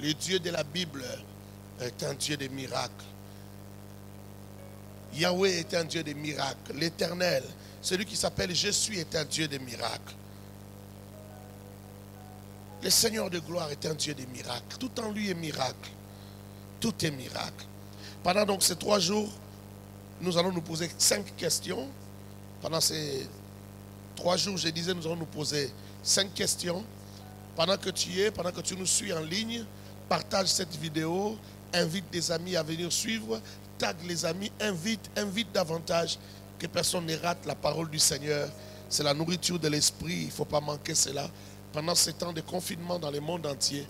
Le Dieu de la Bible est un Dieu de miracles. Yahweh est un Dieu de miracles. L'Éternel, celui qui s'appelle Je suis, est un Dieu de miracles. Le Seigneur de gloire est un Dieu de miracles. Tout en lui est miracle. Tout est miracle. Pendant donc ces 3 jours, nous allons nous poser 5 questions. Pendant ces 3 jours, je disais, nous allons nous poser 5 questions. Pendant que tu es, pendant que tu nous suis en ligne, partage cette vidéo, invite des amis à venir suivre, tag les amis, invite davantage, que personne ne rate la parole du Seigneur. C'est la nourriture de l'esprit, il ne faut pas manquer cela. Pendant ces temps de confinement dans le monde entier,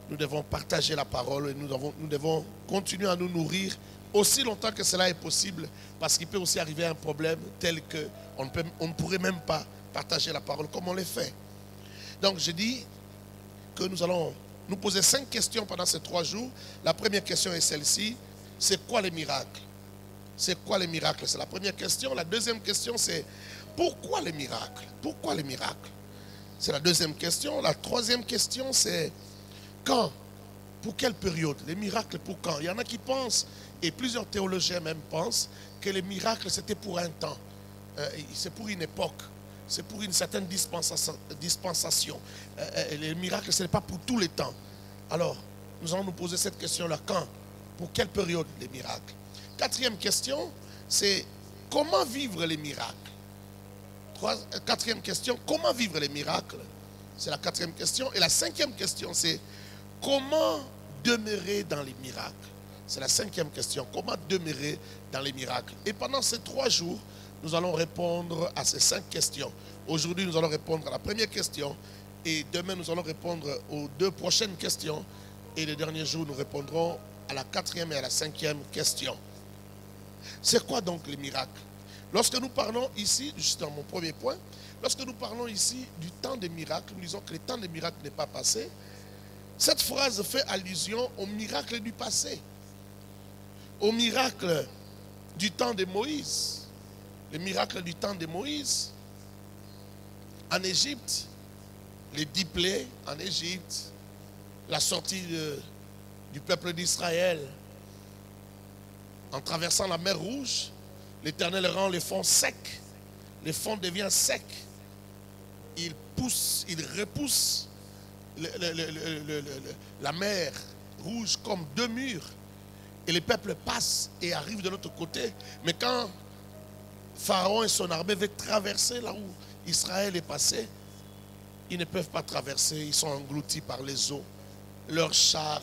nous devons partager la parole et nous devons continuer à nous nourrir aussi longtemps que cela est possible, parce qu'il peut aussi arriver un problème tel qu'on ne pourrait même pas partager la parole comme on le fait. Donc je dis que nous allons nous poser 5 questions pendant ces 3 jours. La première question est celle-ci: c'est quoi les miracles? C'est quoi les miracles? C'est la première question. La deuxième question, c'est pourquoi les miracles? Pourquoi les miracles? C'est la deuxième question. La troisième question, c'est quand? Pour quelle période? Les miracles pour quand? Il y en a qui pensent, et plusieurs théologiens même pensent, que les miracles c'était pour un temps. C'est pour une époque. C'est pour une certaine dispensation. Les miracles, ce n'est pas pour tous les temps. Alors, nous allons nous poser cette question-là. Quand? Pour quelle période les miracles? Quatrième question, c'est comment vivre les miracles? Quatrième question, comment vivre les miracles? C'est la quatrième question. Et la cinquième question, c'est comment demeurer dans les miracles? C'est la cinquième question. Comment demeurer dans les miracles? Et pendant ces 3 jours, nous allons répondre à ces 5 questions. Aujourd'hui, nous allons répondre à la première question. Et demain, nous allons répondre aux 2 prochaines questions. Et le dernier jour, nous répondrons à la 4e et à la 5e question. C'est quoi donc les miracles? Lorsque nous parlons ici, juste dans mon premier point, lorsque nous parlons ici du temps des miracles, nous disons que le temps des miracles n'est pas passé. Cette phrase fait allusion au miracle du passé, au miracle du temps de Moïse. Le miracle du temps de Moïse en Égypte, les 10 plaies en Égypte, la sortie du peuple d'Israël en traversant la mer Rouge. L'Éternel rend les fonds secs, les fonds deviennent secs, il repousse la mer Rouge comme 2 murs, et les peuples passent et arrivent de l'autre côté. Mais quand Pharaon et son armée veulent traverser là où Israël est passé, ils ne peuvent pas traverser, ils sont engloutis par les eaux. Leurs chars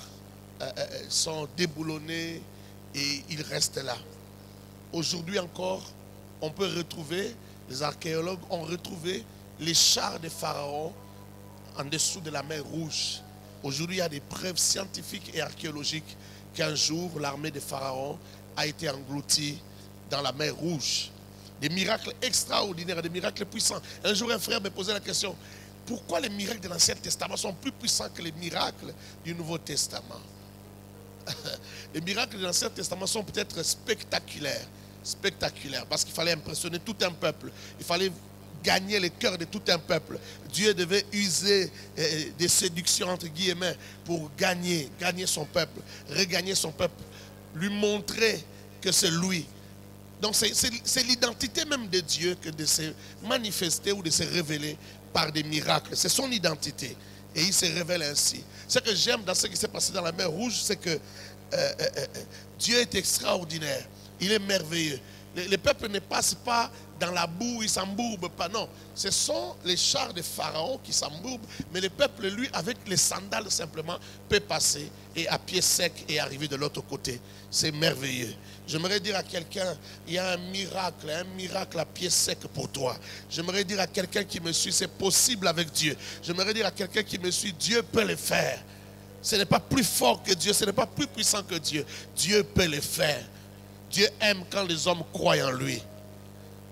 sont déboulonnés et ils restent là. Aujourd'hui encore, on peut retrouver, les archéologues ont retrouvé les chars de Pharaon en dessous de la mer Rouge. Aujourd'hui, il y a des preuves scientifiques et archéologiques qu'un jour, l'armée de Pharaon a été engloutie dans la mer Rouge. Des miracles extraordinaires, des miracles puissants. Un jour, un frère me posait la question: pourquoi les miracles de l'Ancien Testament sont plus puissants que les miracles du Nouveau Testament? Les miracles de l'Ancien Testament sont peut-être spectaculaires, parce qu'il fallait impressionner tout un peuple. Il fallait gagner le cœur de tout un peuple. Dieu devait user des séductions entre guillemets pour gagner son peuple, regagner son peuple, lui montrer que c'est lui. Donc c'est l'identité même de Dieu que de se manifester ou de se révéler par des miracles. C'est son identité. Et il se révèle ainsi. Ce que j'aime dans ce qui s'est passé dans la mer Rouge, c'est que Dieu est extraordinaire. Il est merveilleux. Les peuples ne passent pas dans la boue, ils ne s'embourbent pas. Non, ce sont les chars de Pharaon qui s'embourbent. Mais le peuple, lui, avec les sandales simplement, peut passer et à pied sec et arriver de l'autre côté. C'est merveilleux. J'aimerais dire à quelqu'un, il y a un miracle à pied sec pour toi. J'aimerais dire à quelqu'un qui me suit, c'est possible avec Dieu. J'aimerais dire à quelqu'un qui me suit, Dieu peut le faire. Ce n'est pas plus fort que Dieu, ce n'est pas plus puissant que Dieu. Dieu peut le faire. Dieu aime quand les hommes croient en lui,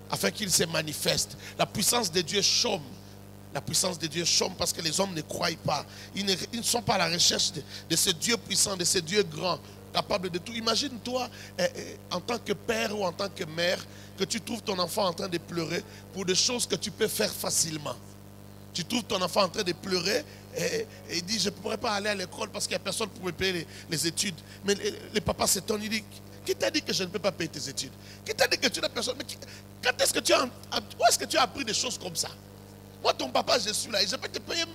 afin qu'il se manifeste. La puissance de Dieu chôme. La puissance de Dieu chôme parce que les hommes ne croient pas. Ils ne sont pas à la recherche de ce Dieu puissant, de ce Dieu grand, capable de tout. Imagine-toi en tant que père ou en tant que mère, que tu trouves ton enfant en train de pleurer pour des choses que tu peux faire facilement. Tu trouves ton enfant en train de pleurer et il dit, je ne pourrais pas aller à l'école parce qu'il n'y a personne pour me payer les études. Mais les papas s'étonnent, il dit, qui t'a dit que je ne peux pas payer tes études? Qui t'a dit que tu n'as personne? Mais quand est-ce que où est-ce que tu as appris des choses comme ça? Moi, ton papa, je suis là et je peux te payer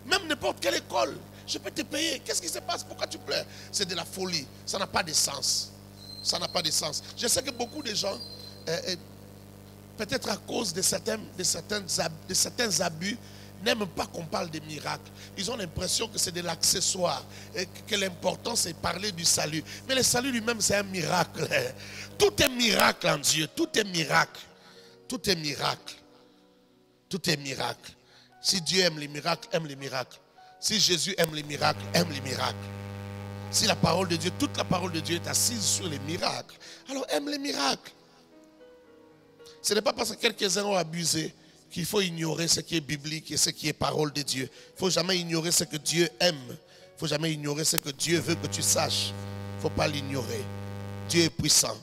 même n'importe quelle école. Je peux te payer. Qu'est-ce qui se passe? Pourquoi tu pleures? C'est de la folie. Ça n'a pas de sens. Ça n'a pas de sens. Je sais que beaucoup de gens, peut-être à cause de certains abus, n'aiment pas qu'on parle des miracles. Ils ont l'impression que c'est de l'accessoire et que l'important c'est parler du salut. Mais le salut lui-même c'est un miracle. Tout est miracle en Dieu. Tout est miracle. Tout est miracle. Tout est miracle. Si Dieu aime les miracles, aime les miracles. Si Jésus aime les miracles, aime les miracles. Si la parole de Dieu, toute la parole de Dieu est assise sur les miracles, alors aime les miracles. Ce n'est pas parce que quelques-uns ont abusé qu'il faut ignorer ce qui est biblique et ce qui est parole de Dieu. Il ne faut jamais ignorer ce que Dieu aime. Il ne faut jamais ignorer ce que Dieu veut que tu saches. Il ne faut pas l'ignorer. Dieu est puissant.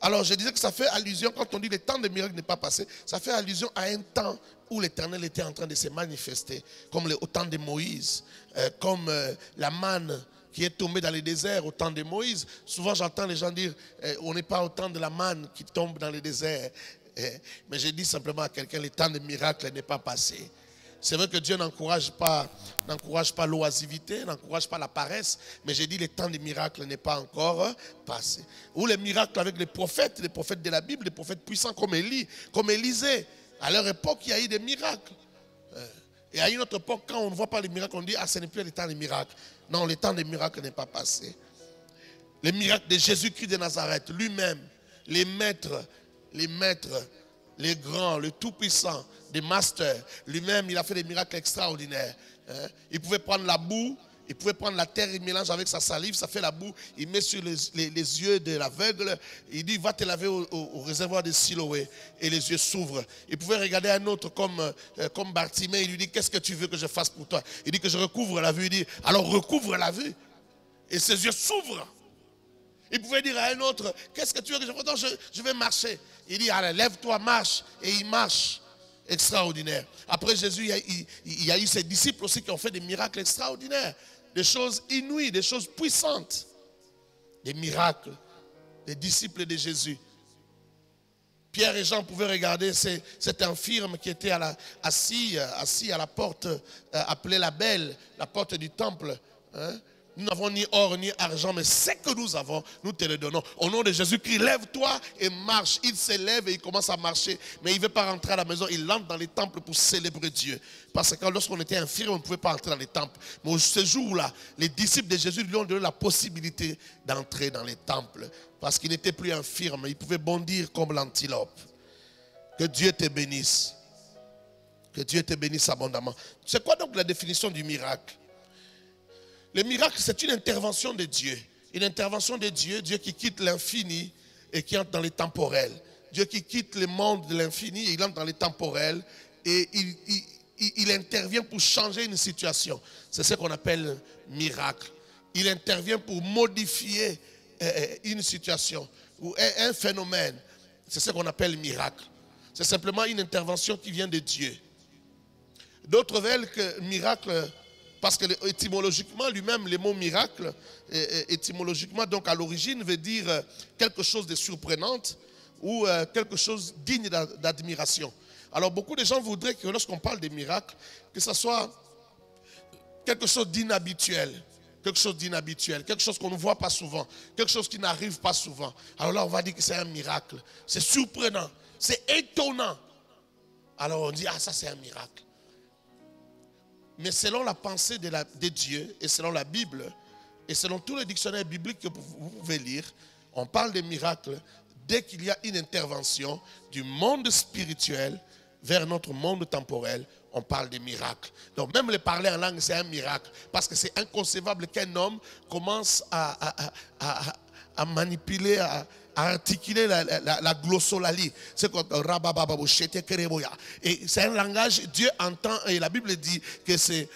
Alors je disais que ça fait allusion, quand on dit le temps des miracles n'est pas passé, ça fait allusion à un temps où l'Éternel était en train de se manifester, comme au temps de Moïse, comme la manne qui est tombée dans le désert au temps de Moïse. Souvent j'entends les gens dire, on n'est pas au temps de la manne qui tombe dans le désert. Mais je dis simplement à quelqu'un, le temps des miracles n'est pas passé. C'est vrai que Dieu n'encourage pas l'oisiveté, n'encourage pas la paresse, mais j'ai dit le temps des miracles n'est pas encore passé. Ou les miracles avec les prophètes de la Bible, les prophètes puissants comme Élie, comme Élisée. À leur époque, il y a eu des miracles. Et à une autre époque, quand on ne voit pas les miracles, on dit, ah, ce n'est plus le temps des miracles. Non, le temps des miracles n'est pas passé. Les miracles de Jésus-Christ de Nazareth, lui-même, les maîtres, les grands, le tout-puissant, des masters. Lui-même, il a fait des miracles extraordinaires. Il pouvait prendre la boue, il pouvait prendre la terre, il mélange avec sa salive, ça fait la boue, il met sur les yeux de l'aveugle, il dit, va te laver au réservoir de Siloé, et les yeux s'ouvrent. Il pouvait regarder un autre comme Bartimée, il lui dit, qu'est-ce que tu veux que je fasse pour toi? Il dit que je recouvre la vue, il dit, alors recouvre la vue. Et ses yeux s'ouvrent. Il pouvait dire à un autre, qu'est-ce que tu veux que je fasse? Non, je vais marcher. Il dit, allez, lève-toi, marche, et il marche. Extraordinaire. Après Jésus, il y a eu ses disciples aussi qui ont fait des miracles extraordinaires. Des choses inouïes, des choses puissantes. Des miracles. Des disciples de Jésus. Pierre et Jean pouvaient regarder cet infirme qui était assis à la porte appelée la Belle, la porte du temple. Nous n'avons ni or ni argent, mais ce que nous avons, nous te le donnons. Au nom de Jésus-Christ, lève-toi et marche. Il se lève et il commence à marcher. Mais il ne veut pas rentrer à la maison. Il entre dans les temples pour célébrer Dieu. Parce que lorsqu'on était infirme, on ne pouvait pas entrer dans les temples. Mais ce jour-là, les disciples de Jésus lui ont donné la possibilité d'entrer dans les temples. Parce qu'il n'était plus infirme. Il pouvait bondir comme l'antilope. Que Dieu te bénisse. Que Dieu te bénisse abondamment. C'est quoi donc la définition du miracle? Le miracle, c'est une intervention de Dieu. Une intervention de Dieu, Dieu qui quitte l'infini et qui entre dans les temporels. Dieu qui quitte le monde de l'infini et il entre dans les temporels et il intervient pour changer une situation. C'est ce qu'on appelle miracle. Il intervient pour modifier une situation ou un phénomène. C'est ce qu'on appelle miracle. C'est simplement une intervention qui vient de Dieu. D'autres veulent que miracle... Parce que étymologiquement, lui-même, le mot miracle, étymologiquement, donc à l'origine, veut dire quelque chose de surprenant ou quelque chose digne d'admiration. Alors, beaucoup de gens voudraient que lorsqu'on parle de miracle, que ce soit quelque chose d'inhabituel. Quelque chose qu'on ne voit pas souvent, quelque chose qui n'arrive pas souvent. Alors là, on va dire que c'est un miracle. C'est surprenant, c'est étonnant. Alors on dit, ah, ça c'est un miracle. Mais selon la pensée de Dieu et selon la Bible et selon tous les dictionnaires bibliques que vous pouvez lire, on parle de miracles dès qu'il y a une intervention du monde spirituel vers notre monde temporel. On parle de miracles. Donc même le parler en langue, c'est un miracle. Parce que c'est inconcevable qu'un homme commence à manipuler, à articuler la glossolalie. C'est comme et c'est un langage, Dieu entend, et la Bible dit que c'est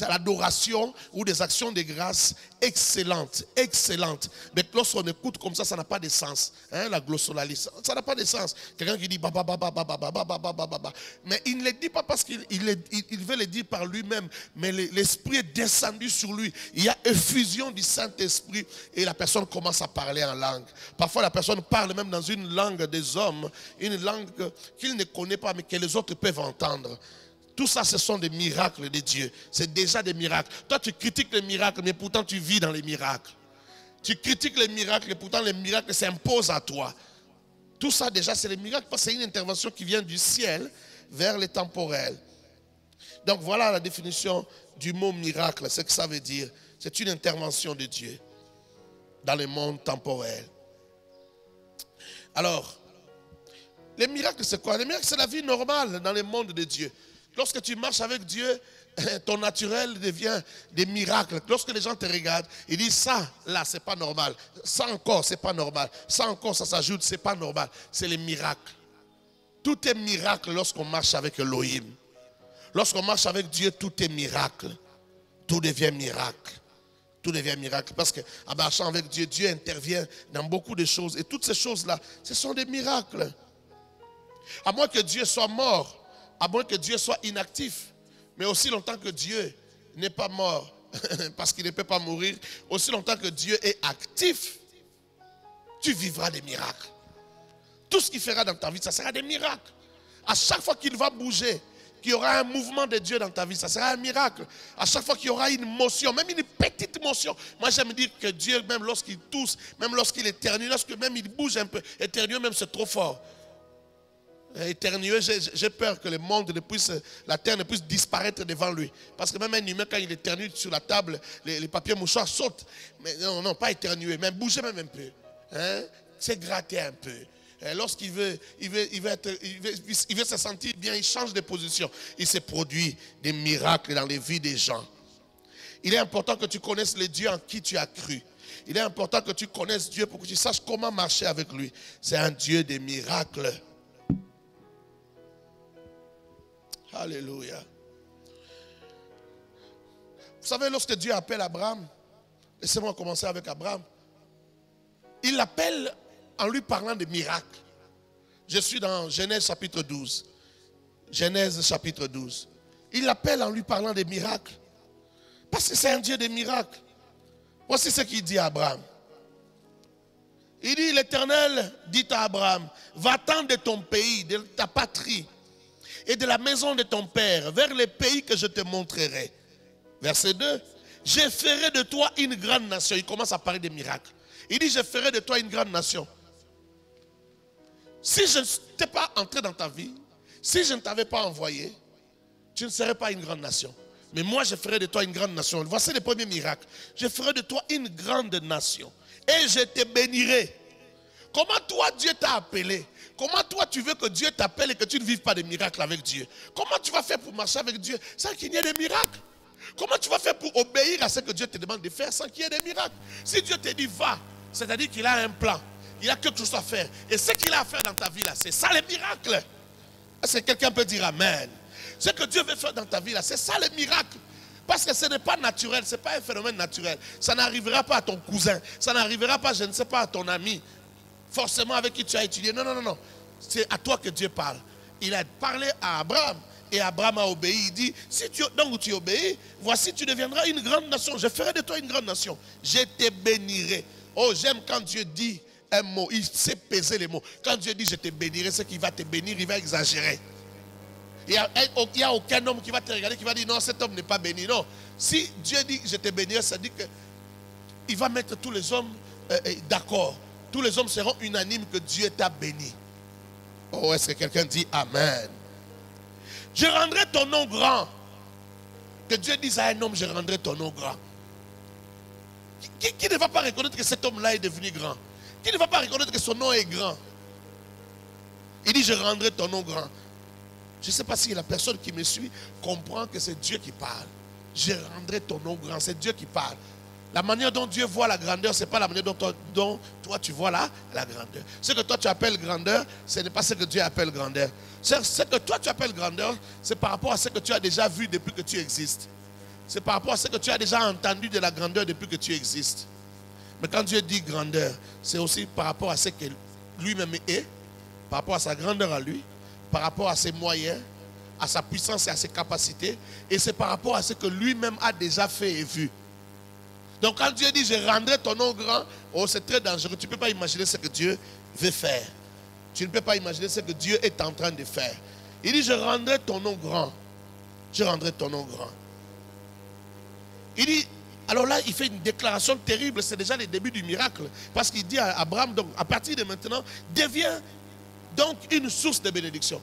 l'adoration ou des actions de grâce excellentes, excellentes. Mais lorsqu'on écoute comme ça n'a pas de sens. Hein, la glossolalie, ça n'a pas de sens. Quelqu'un qui dit ba ba ba ba ba ba ba ba ba ba ba ba. Mais il ne le dit pas parce qu'il veut le dire par lui-même. Mais l'Esprit est descendu sur lui. Il y a effusion du Saint-Esprit et la personne commence à parler en langue. Parfois la personne parle même dans une langue des hommes, une langue qu'il ne connaît pas mais que les autres peuvent entendre. Tout ça, ce sont des miracles de Dieu. C'est déjà des miracles. Toi, tu critiques les miracles, mais pourtant tu vis dans les miracles. Tu critiques les miracles, et pourtant les miracles s'imposent à toi. Tout ça, déjà, c'est les miracles parce que c'est une intervention qui vient du ciel vers les temporels. Donc, voilà la définition du mot miracle. Ce que ça veut dire, c'est une intervention de Dieu dans le monde temporel. Alors, les miracles, c'est quoi? Les miracles, c'est la vie normale dans le monde de Dieu. Lorsque tu marches avec Dieu, ton naturel devient des miracles. Lorsque les gens te regardent, ils disent ça, là, c'est pas normal. Ça encore, c'est pas normal. Ça encore, ça s'ajoute, c'est pas normal. C'est les miracles. Tout est miracle lorsqu'on marche avec Elohim. Lorsqu'on marche avec Dieu, tout est miracle. Tout devient miracle. Tout devient miracle. Parce qu'en marchant avec Dieu, Dieu intervient dans beaucoup de choses. Et toutes ces choses-là, ce sont des miracles. À moins que Dieu soit mort, à moins que Dieu soit inactif, mais aussi longtemps que Dieu n'est pas mort, parce qu'il ne peut pas mourir, aussi longtemps que Dieu est actif, tu vivras des miracles. Tout ce qu'il fera dans ta vie, ça sera des miracles. À chaque fois qu'il va bouger, qu'il y aura un mouvement de Dieu dans ta vie, ça sera un miracle. À chaque fois qu'il y aura une motion, même une petite motion. Moi j'aime dire que Dieu, même lorsqu'il tousse, même lorsqu'il éternue, lorsque même il bouge un peu, éternuer même c'est trop fort. Éternuer, j'ai peur que le monde ne puisse, la terre ne puisse disparaître devant lui. Parce que même un humain, quand il éternue sur la table, les papiers mouchoirs sautent. Mais non, pas éternuer, même bouger même un peu. Hein? C'est gratter un peu. Lorsqu'il veut se sentir bien, il change de position. Il se produit des miracles dans les vies des gens. Il est important que tu connaisses le Dieu en qui tu as cru. Il est important que tu connaisses Dieu pour que tu saches comment marcher avec lui. C'est un Dieu des miracles. Alléluia. Vous savez, lorsque Dieu appelle Abraham, laissez-moi commencer avec Abraham. Il l'appelle en lui parlant de miracles. Je suis dans Genèse chapitre 12. Genèse chapitre 12. Il l'appelle en lui parlant de miracles. Parce que c'est un Dieu des miracles. Voici ce qu'il dit à Abraham. Il dit, l'Éternel dit à Abraham, va-t'en de ton pays, de ta patrie, et de la maison de ton père, vers les pays que je te montrerai. Verset 2. Je ferai de toi une grande nation. Il commence à parler des miracles. Il dit, je ferai de toi une grande nation. Si je n'étais pas entré dans ta vie, si je ne t'avais pas envoyé, tu ne serais pas une grande nation. Mais moi, je ferai de toi une grande nation. Voici le premier miracle. Je ferai de toi une grande nation. Et je te bénirai. Comment toi, Dieu t'a appelé? Comment toi, tu veux que Dieu t'appelle et que tu ne vives pas de miracles avec Dieu? Comment tu vas faire pour marcher avec Dieu sans qu'il y ait des miracles? Comment tu vas faire pour obéir à ce que Dieu te demande de faire sans qu'il y ait des miracles? Si Dieu te dit va, c'est-à-dire qu'il a un plan. Il a quelque chose à faire. Et ce qu'il a à faire dans ta vie là, c'est ça les miracles. Est-ce que quelqu'un peut dire amen? Ce que Dieu veut faire dans ta vie là, c'est ça les miracles. Parce que ce n'est pas naturel, ce n'est pas un phénomène naturel. Ça n'arrivera pas à ton cousin, ça n'arrivera pas, je ne sais pas, à ton ami, forcément avec qui tu as étudié. Non, non, non, non. C'est à toi que Dieu parle. Il a parlé à Abraham. Et Abraham a obéi. Il dit, si tu, donc tu obéis, voici tu deviendras une grande nation. Je ferai de toi une grande nation. Je te bénirai. Oh, j'aime quand Dieu dit un mot. Il sait peser les mots. Quand Dieu dit je te bénirai, c'est qu'il va te bénir, il va exagérer. Il n'y a aucun homme qui va te regarder, qui va dire non, cet homme n'est pas béni. Non. Si Dieu dit je te bénirai, ça dit qu'il va mettre tous les hommes d'accord. Tous les hommes seront unanimes que Dieu t'a béni. Oh, est-ce que quelqu'un dit amen? Je rendrai ton nom grand. Que Dieu dise à un homme, je rendrai ton nom grand. Qui ne va pas reconnaître que cet homme-là est devenu grand? Qui ne va pas reconnaître que son nom est grand? Il dit, je rendrai ton nom grand. Je ne sais pas si la personne qui me suit comprend que c'est Dieu qui parle. Je rendrai ton nom grand, c'est Dieu qui parle. La manière dont Dieu voit la grandeur, ce n'est pas la manière dont toi tu vois la grandeur. Ce que toi tu appelles grandeur, ce n'est pas ce que Dieu appelle grandeur. Ce que toi tu appelles grandeur, c'est par rapport à ce que tu as déjà vu depuis que tu existes. C'est par rapport à ce que tu as déjà entendu de la grandeur depuis que tu existes. Mais quand Dieu dit grandeur, c'est aussi par rapport à ce que lui-même est, par rapport à sa grandeur à lui, par rapport à ses moyens, à sa puissance et à ses capacités. Et c'est par rapport à ce que lui-même a déjà fait et vu. Donc quand Dieu dit je rendrai ton nom grand, oh, c'est très dangereux. Tu ne peux pas imaginer ce que Dieu veut faire. Tu ne peux pas imaginer ce que Dieu est en train de faire. Il dit je rendrai ton nom grand. Je rendrai ton nom grand. Il dit, alors là il fait une déclaration terrible. C'est déjà le début du miracle. Parce qu'il dit à Abraham, donc à partir de maintenant, deviens donc une source de bénédiction.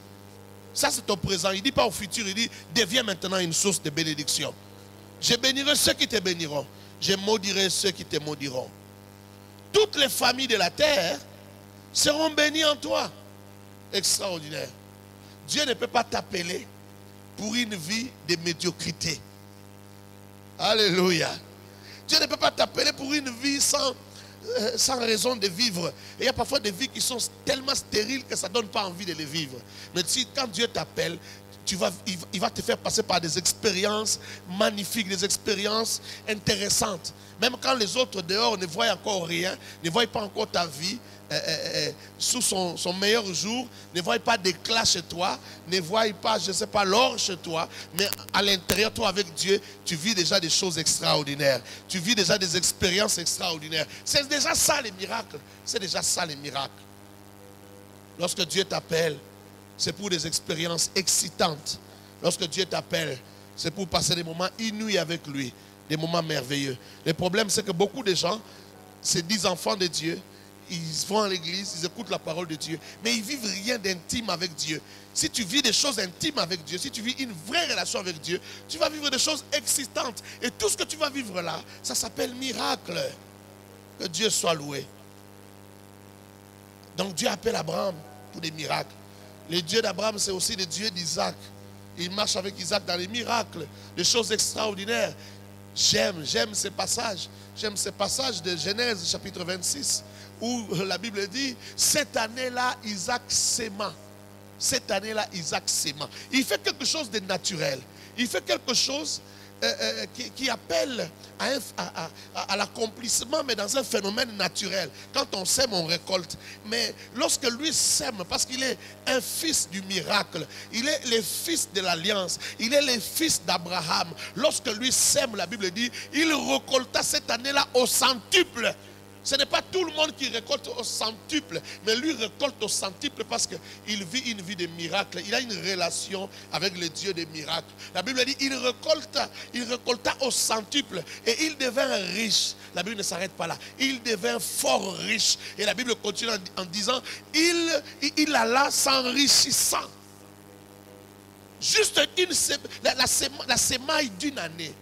Ça c'est au présent. Il ne dit pas au futur, il dit deviens maintenant une source de bénédiction. Je bénirai ceux qui te béniront. Je maudirai ceux qui te maudiront. Toutes les familles de la terre seront bénies en toi. Extraordinaire. Dieu ne peut pas t'appeler pour une vie de médiocrité. Alléluia. Dieu ne peut pas t'appeler pour une vie sans raison de vivre. Et il y a parfois des vies qui sont tellement stériles que ça ne donne pas envie de les vivre. Mais si, quand Dieu t'appelle, il va te faire passer par des expériences magnifiques, des expériences intéressantes. Même quand les autres dehors ne voient encore rien, ne voient pas encore ta vie sous son meilleur jour, ne voient pas d'éclat chez toi, ne voient pas, je ne sais pas, l'or chez toi, mais à l'intérieur, toi avec Dieu, tu vis déjà des choses extraordinaires. Tu vis déjà des expériences extraordinaires. C'est déjà ça les miracles. C'est déjà ça les miracles. Lorsque Dieu t'appelle, c'est pour des expériences excitantes. Lorsque Dieu t'appelle, c'est pour passer des moments inouïs avec lui, des moments merveilleux. Le problème, c'est que beaucoup de gens se disent enfants de Dieu, ils vont à l'église, ils écoutent la parole de Dieu, mais ils ne vivent rien d'intime avec Dieu. Si tu vis des choses intimes avec Dieu, si tu vis une vraie relation avec Dieu, tu vas vivre des choses excitantes. Et tout ce que tu vas vivre là, ça s'appelle miracle. Que Dieu soit loué. Donc Dieu appelle Abraham pour des miracles. Le Dieu d'Abraham, c'est aussi le Dieu d'Isaac. Il marche avec Isaac dans les miracles, des choses extraordinaires. J'aime ces passages. J'aime ces passages de Genèse chapitre 26 où la Bible dit, cette année-là, Isaac s'aima. Cette année-là, Isaac s'aima. Il fait quelque chose de naturel. Il fait quelque chose qui appelle à l'accomplissement, mais dans un phénomène naturel. Quand on sème, on récolte. Mais lorsque lui sème, parce qu'il est un fils du miracle, il est le fils de l'alliance, il est le fils d'Abraham. Lorsque lui sème, la Bible dit, il récolta cette année-là au centuple. Ce n'est pas tout le monde qui récolte au centuple, mais lui récolte au centuple parce qu'il vit une vie de miracle. Il a une relation avec le Dieu des miracles. La Bible dit, il récolta au centuple et il devint riche. La Bible ne s'arrête pas là. Il devint fort riche. Et la Bible continue en disant, il alla s'enrichissant. Juste la semaille d'une année.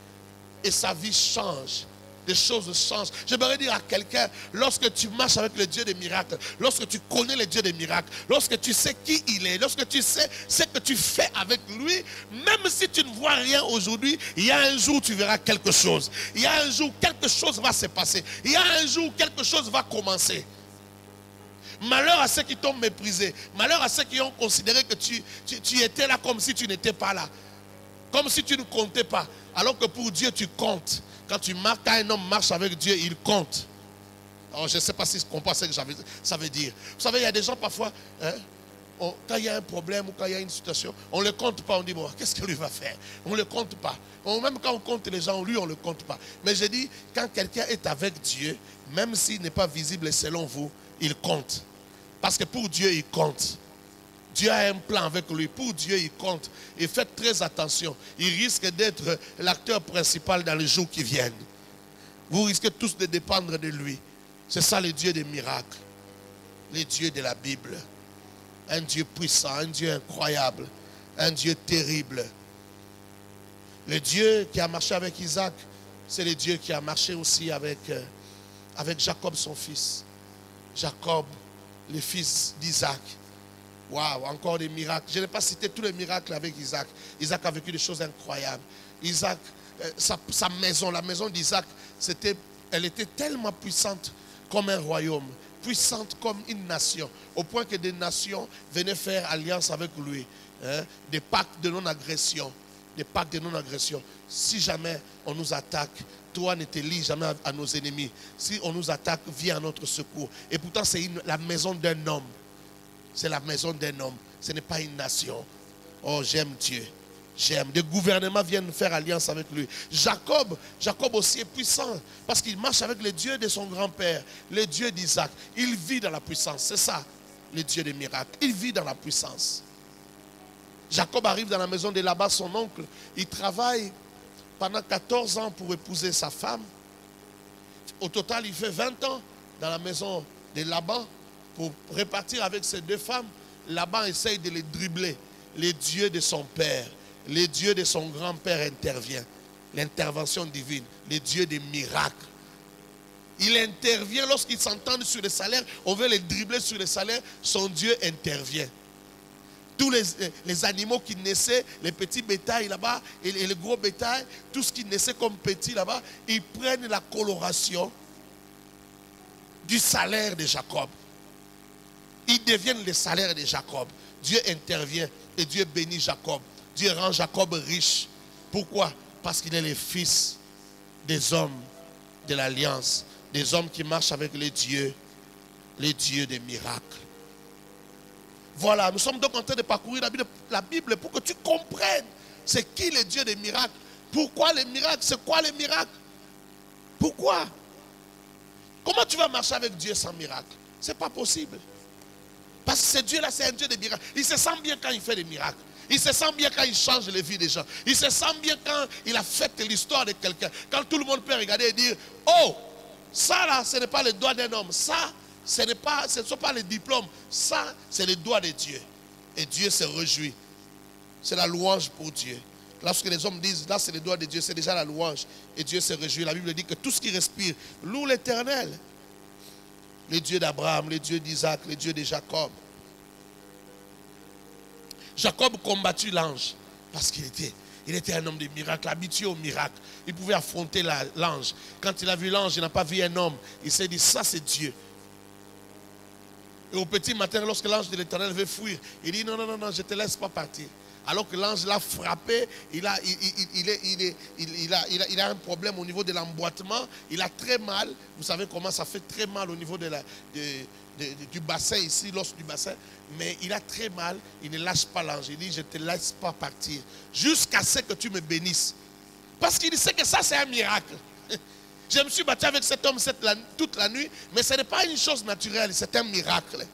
Et sa vie change. Des choses changent. J'aimerais dire à quelqu'un, lorsque tu marches avec le Dieu des miracles, lorsque tu connais le Dieu des miracles, lorsque tu sais qui il est, lorsque tu sais ce que tu fais avec lui, même si tu ne vois rien aujourd'hui, il y a un jour où tu verras quelque chose. Il y a un jour où quelque chose va se passer. Il y a un jour où quelque chose va commencer. Malheur à ceux qui t'ont méprisé. Malheur à ceux qui ont considéré que tu étais là comme si tu n'étais pas là. Comme si tu ne comptais pas. Alors que pour Dieu, tu comptes. Quand un homme marche avec Dieu, il compte. Alors, je ne sais pas si je comprends ce que ça veut dire. Vous savez, il y a des gens parfois, quand il y a un problème ou quand il y a une situation, on ne le compte pas. On dit, bon, qu'est-ce que lui va faire? On ne le compte pas. Même quand on compte les gens, lui, on ne le compte pas. Mais je dis, quand quelqu'un est avec Dieu, même s'il n'est pas visible selon vous, il compte. Parce que pour Dieu, il compte. Dieu a un plan avec lui. Pour Dieu, il compte. Et faites très attention. Il risque d'être l'acteur principal dans les jours qui viennent. Vous risquez tous de dépendre de lui. C'est ça le Dieu des miracles. Le Dieu de la Bible. Un Dieu puissant, un Dieu incroyable. Un Dieu terrible. Le Dieu qui a marché avec Isaac, c'est le Dieu qui a marché aussi avec Jacob, son fils. Jacob, le fils d'Isaac. Waouh, encore des miracles. Je n'ai pas cité tous les miracles avec Isaac. Isaac a vécu des choses incroyables. Isaac, sa maison, la maison d'Isaac, c'était elle était tellement puissante comme un royaume, puissante comme une nation, au point que des nations venaient faire alliance avec lui, hein, des pactes de non-agression, des pactes de non-agression. Si jamais on nous attaque, toi ne te lie jamais à nos ennemis. Si on nous attaque, viens à notre secours. Et pourtant, c'est la maison d'un homme. C'est la maison d'un homme. Ce n'est pas une nation. Oh, j'aime Dieu. J'aime. Des gouvernements viennent faire alliance avec lui. Jacob aussi est puissant parce qu'il marche avec le Dieu de son grand-père, le Dieu d'Isaac. Il vit dans la puissance. C'est ça, le Dieu des miracles. Il vit dans la puissance. Jacob arrive dans la maison de Laban, son oncle. Il travaille pendant 14 ans pour épouser sa femme. Au total, il fait 20 ans dans la maison de Laban pour repartir avec ses deux femmes. Laban essaye de les dribbler. Les dieux de son père, les dieux de son grand-père intervient. L'intervention divine, les dieux des miracles. Il intervient lorsqu'ils s'entendent sur les salaires. On veut les dribbler sur les salaires. Son Dieu intervient. Tous les animaux qui naissaient, les petits bétails là-bas et les gros bétails, tout ce qui naissait comme petit là-bas, ils prennent la coloration du salaire de Jacob. Ils deviennent les salaires de Jacob. Dieu intervient et Dieu bénit Jacob. Dieu rend Jacob riche. Pourquoi? Parce qu'il est le fils des hommes de l'alliance, des hommes qui marchent avec les dieux des miracles. Voilà, nous sommes donc en train de parcourir la Bible pour que tu comprennes c'est qui le Dieu des miracles. Pourquoi les miracles? C'est quoi les miracles? Pourquoi? Comment tu vas marcher avec Dieu sans miracle? Ce n'est pas possible. Parce que ce Dieu-là, c'est un Dieu des miracles. Il se sent bien quand il fait des miracles. Il se sent bien quand il change les vies des gens. Il se sent bien quand il affecte l'histoire de quelqu'un. Quand tout le monde peut regarder et dire, oh, ça là, ce n'est pas le doigt d'un homme. Ça, ce ne sont pas les diplômes. Ça, c'est le doigt de Dieu. Et Dieu se réjouit. C'est la louange pour Dieu. Lorsque les hommes disent, là c'est le doigt de Dieu, c'est déjà la louange. Et Dieu se réjouit. La Bible dit que tout ce qui respire loue l'Éternel. Le Dieu d'Abraham, le Dieu d'Isaac, le Dieu de Jacob. Jacob combattit l'ange parce qu'il était un homme de miracles, habitué au miracle. Il pouvait affronter l'ange. Quand il a vu l'ange, il n'a pas vu un homme. Il s'est dit, ça c'est Dieu. Et au petit matin, lorsque l'ange de l'Éternel veut fuir, il dit, non, non, non, non, je ne te laisse pas partir. Alors que l'ange l'a frappé, il a un problème au niveau de l'emboîtement. Il a très mal. Vous savez comment ça fait très mal au niveau du bassin ici, l'os du bassin. Mais il a très mal. Il ne lâche pas l'ange. Il dit, je ne te laisse pas partir jusqu'à ce que tu me bénisses. Parce qu'il sait que ça, c'est un miracle. Je me suis battu avec cet homme toute la nuit, mais ce n'est pas une chose naturelle, c'est un miracle.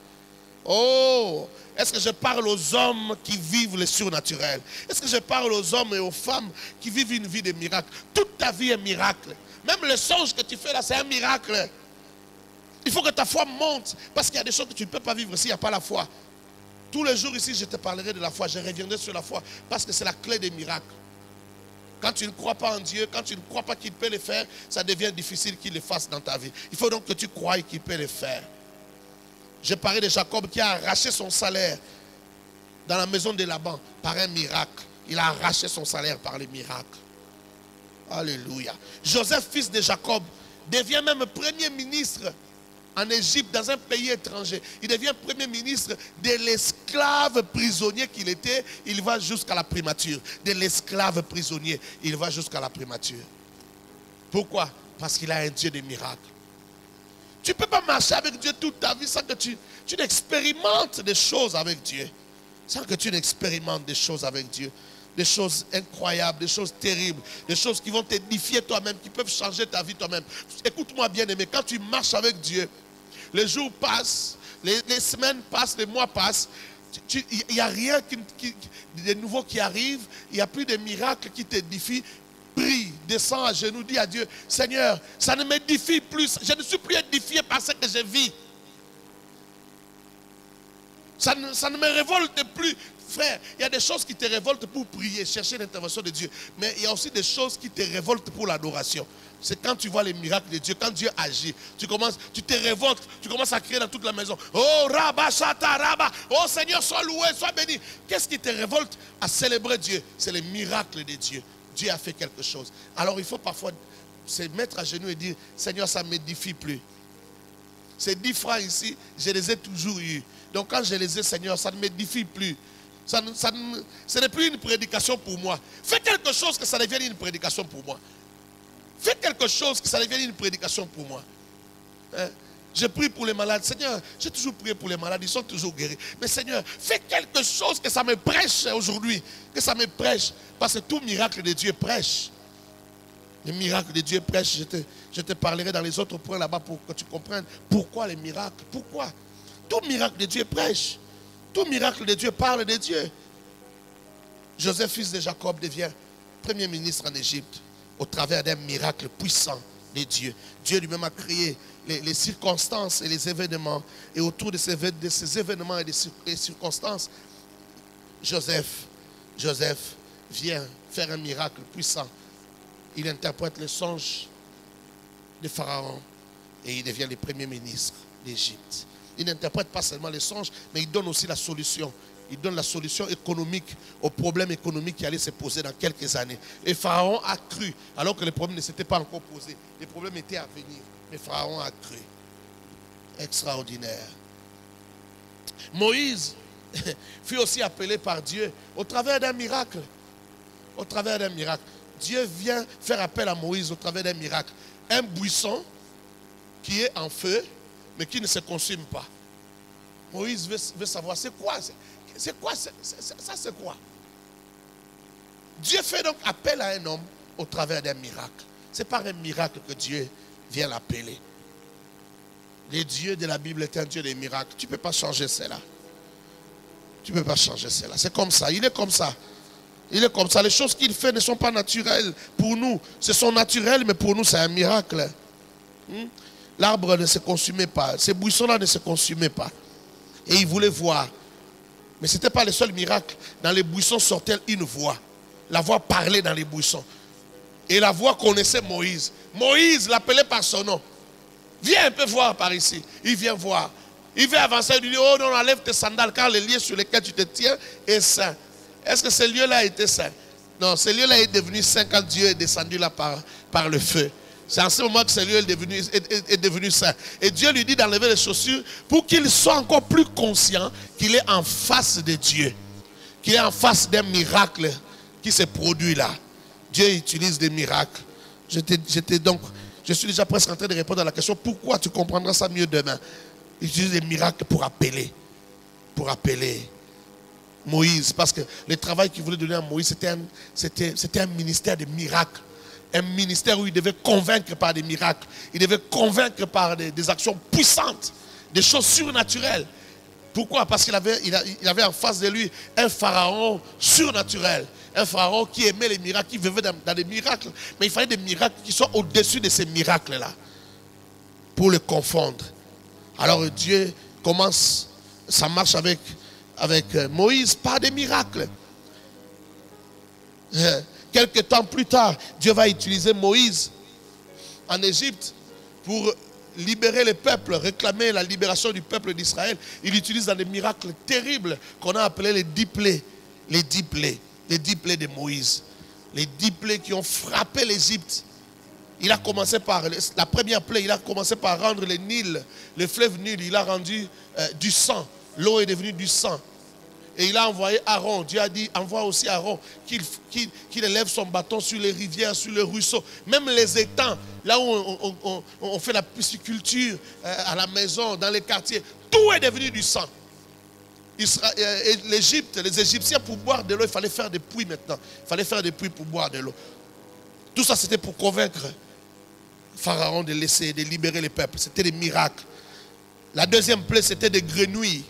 Oh, est-ce que je parle aux hommes qui vivent le surnaturel? Est-ce que je parle aux hommes et aux femmes qui vivent une vie de miracle? Toute ta vie est miracle. Même le songe que tu fais là, c'est un miracle. Il faut que ta foi monte, parce qu'il y a des choses que tu ne peux pas vivre s'il n'y a pas la foi. Tous les jours ici, je te parlerai de la foi, je reviendrai sur la foi, parce que c'est la clé des miracles. Quand tu ne crois pas en Dieu, quand tu ne crois pas qu'il peut le faire, ça devient difficile qu'il le fasse dans ta vie. Il faut donc que tu croies qu'il peut le faire. J'ai parlé de Jacob qui a arraché son salaire dans la maison de Laban par un miracle. Il a arraché son salaire par les miracles. Alléluia. Joseph, fils de Jacob, devient même premier ministre en Égypte, dans un pays étranger. Il devient premier ministre de l'esclave prisonnier qu'il était. Il va jusqu'à la primature. De l'esclave prisonnier, il va jusqu'à la primature. Pourquoi? Parce qu'il a un Dieu des miracles. Tu ne peux pas marcher avec Dieu toute ta vie sans que tu n'expérimentes des choses avec Dieu. Sans que tu n'expérimentes des choses avec Dieu. Des choses incroyables, des choses terribles, des choses qui vont t'édifier toi-même, qui peuvent changer ta vie toi-même. Écoute-moi bien aimé, quand tu marches avec Dieu, les jours passent, les semaines passent, les mois passent, il n'y a rien de nouveau qui arrive, il n'y a plus de miracles qui t'édifient. Prie, descends à genoux, dis à Dieu, Seigneur, ça ne m'édifie plus, je ne suis plus édifié par ce que je vis. Ça ne me révolte plus. Frère, il y a des choses qui te révoltent pour prier, chercher l'intervention de Dieu. Mais il y a aussi des choses qui te révoltent pour l'adoration. C'est quand tu vois les miracles de Dieu, quand Dieu agit, tu te révoltes, tu commences à crier dans toute la maison. Oh, Rabba, Shata, Rabba, oh Seigneur, sois loué, sois béni. Qu'est-ce qui te révolte à célébrer Dieu? C'est les miracles de Dieu. Dieu a fait quelque chose. Alors il faut parfois se mettre à genoux et dire, Seigneur, ça ne m'édifie plus. Ces 10 francs ici, je les ai toujours eus. Donc quand je les ai, Seigneur, ça ne m'édifie plus. Ce n'est plus une prédication pour moi. Fais quelque chose que ça devienne une prédication pour moi. Fais quelque chose que ça devienne une prédication pour moi. Hein? Je prie pour les malades. Seigneur, j'ai toujours prié pour les malades, ils sont toujours guéris. Mais Seigneur, fais quelque chose que ça me prêche aujourd'hui. Que ça me prêche. Parce que tout miracle de Dieu prêche. Les miracles de Dieu prêchent. Je te parlerai dans les autres points là-bas pour que tu comprennes pourquoi les miracles. Pourquoi? Tout miracle de Dieu prêche. Tout miracle de Dieu parle de Dieu. Joseph, fils de Jacob, devient premier ministre en Égypte au travers d'un miracle puissant de Dieu. Dieu lui-même a créé les circonstances et les événements. Et autour de ces événements et des circonstances, Joseph vient faire un miracle puissant. Il interprète les songes de Pharaon et il devient le premier ministre d'Égypte. Il n'interprète pas seulement les songes, mais il donne aussi la solution. Il donne la solution économique aux problèmes économiques qui allaient se poser dans quelques années. Et Pharaon a cru, alors que les problèmes ne s'étaient pas encore posés. Les problèmes étaient à venir. Mais Pharaon a cru. Extraordinaire. Moïse fut aussi appelé par Dieu au travers d'un miracle. Au travers d'un miracle. Dieu vient faire appel à Moïse au travers d'un miracle. Un buisson qui est en feu, mais qui ne se consume pas. Moïse veut savoir, c'est quoi? C'est quoi? Ça, c'est quoi? Dieu fait donc appel à un homme au travers d'un miracle. C'est par un miracle que Dieu vient l'appeler. Le Dieu de la Bible est un Dieu des miracles. Tu ne peux pas changer cela. Tu ne peux pas changer cela. C'est comme ça. Il est comme ça. Il est comme ça. Les choses qu'il fait ne sont pas naturelles pour nous. Ce sont naturelles, mais pour nous, c'est un miracle. L'arbre ne se consumait pas. Ces buissons-là ne se consumaient pas. Et il voulait voir. Mais ce n'était pas le seul miracle. Dans les buissons sortait une voix. La voix parlait dans les buissons. Et la voix connaissait Moïse. Moïse l'appelait par son nom. Viens un peu voir par ici. Il vient voir. Il veut avancer. Il lui dit, oh non, enlève tes sandales car le lieu sur lequel tu te tiens est saint. Est-ce que ce lieu-là était saint? Non, ce lieu-là est devenu saint quand Dieu est descendu là par le feu. C'est en ce moment que ce lieu est devenu saint. Et Dieu lui dit d'enlever les chaussures pour qu'il soit encore plus conscient qu'il est en face de Dieu. Qu'il est en face d'un miracle qui se produit là. Dieu utilise des miracles. Je suis déjà presque en train de répondre à la question pourquoi. Tu comprendras ça mieux demain. Il utilise des miracles pour appeler. Pour appeler Moïse. Parce que le travail qu'il voulait donner à Moïse, c'était un ministère de miracles. Un ministère où il devait convaincre par des miracles. Il devait convaincre par des actions puissantes. Des choses surnaturelles. Pourquoi? Parce qu'il avait en face de lui un pharaon surnaturel. Un pharaon qui aimait les miracles, qui vivait dans des miracles. Mais il fallait des miracles qui soient au-dessus de ces miracles-là. Pour le confondre. Alors Dieu commence sa marche avec Moïse par des miracles. Quelque temps plus tard, Dieu va utiliser Moïse en Égypte pour libérer le peuple, réclamer la libération du peuple d'Israël. Il utilise dans des miracles terribles qu'on a appelés les 10 plaies. Les 10 plaies. Les 10 plaies de Moïse. Les 10 plaies qui ont frappé l'Égypte. Il a commencé par, la première plaie, il a commencé par rendre le Nil, le fleuve Nil, il a rendu du sang. L'eau est devenue du sang. Et il a envoyé Aaron. Dieu a dit, envoie aussi Aaron qu'il élève son bâton sur les rivières, sur les ruisseaux. Même les étangs, là où on fait la pisciculture à la maison, dans les quartiers. Tout est devenu du sang. L'Égypte, les Égyptiens, pour boire de l'eau, il fallait faire des puits maintenant. Il fallait faire des puits pour boire de l'eau. Tout ça, c'était pour convaincre Pharaon de libérer les peuples. C'était des miracles. La deuxième plaie, c'était des grenouilles.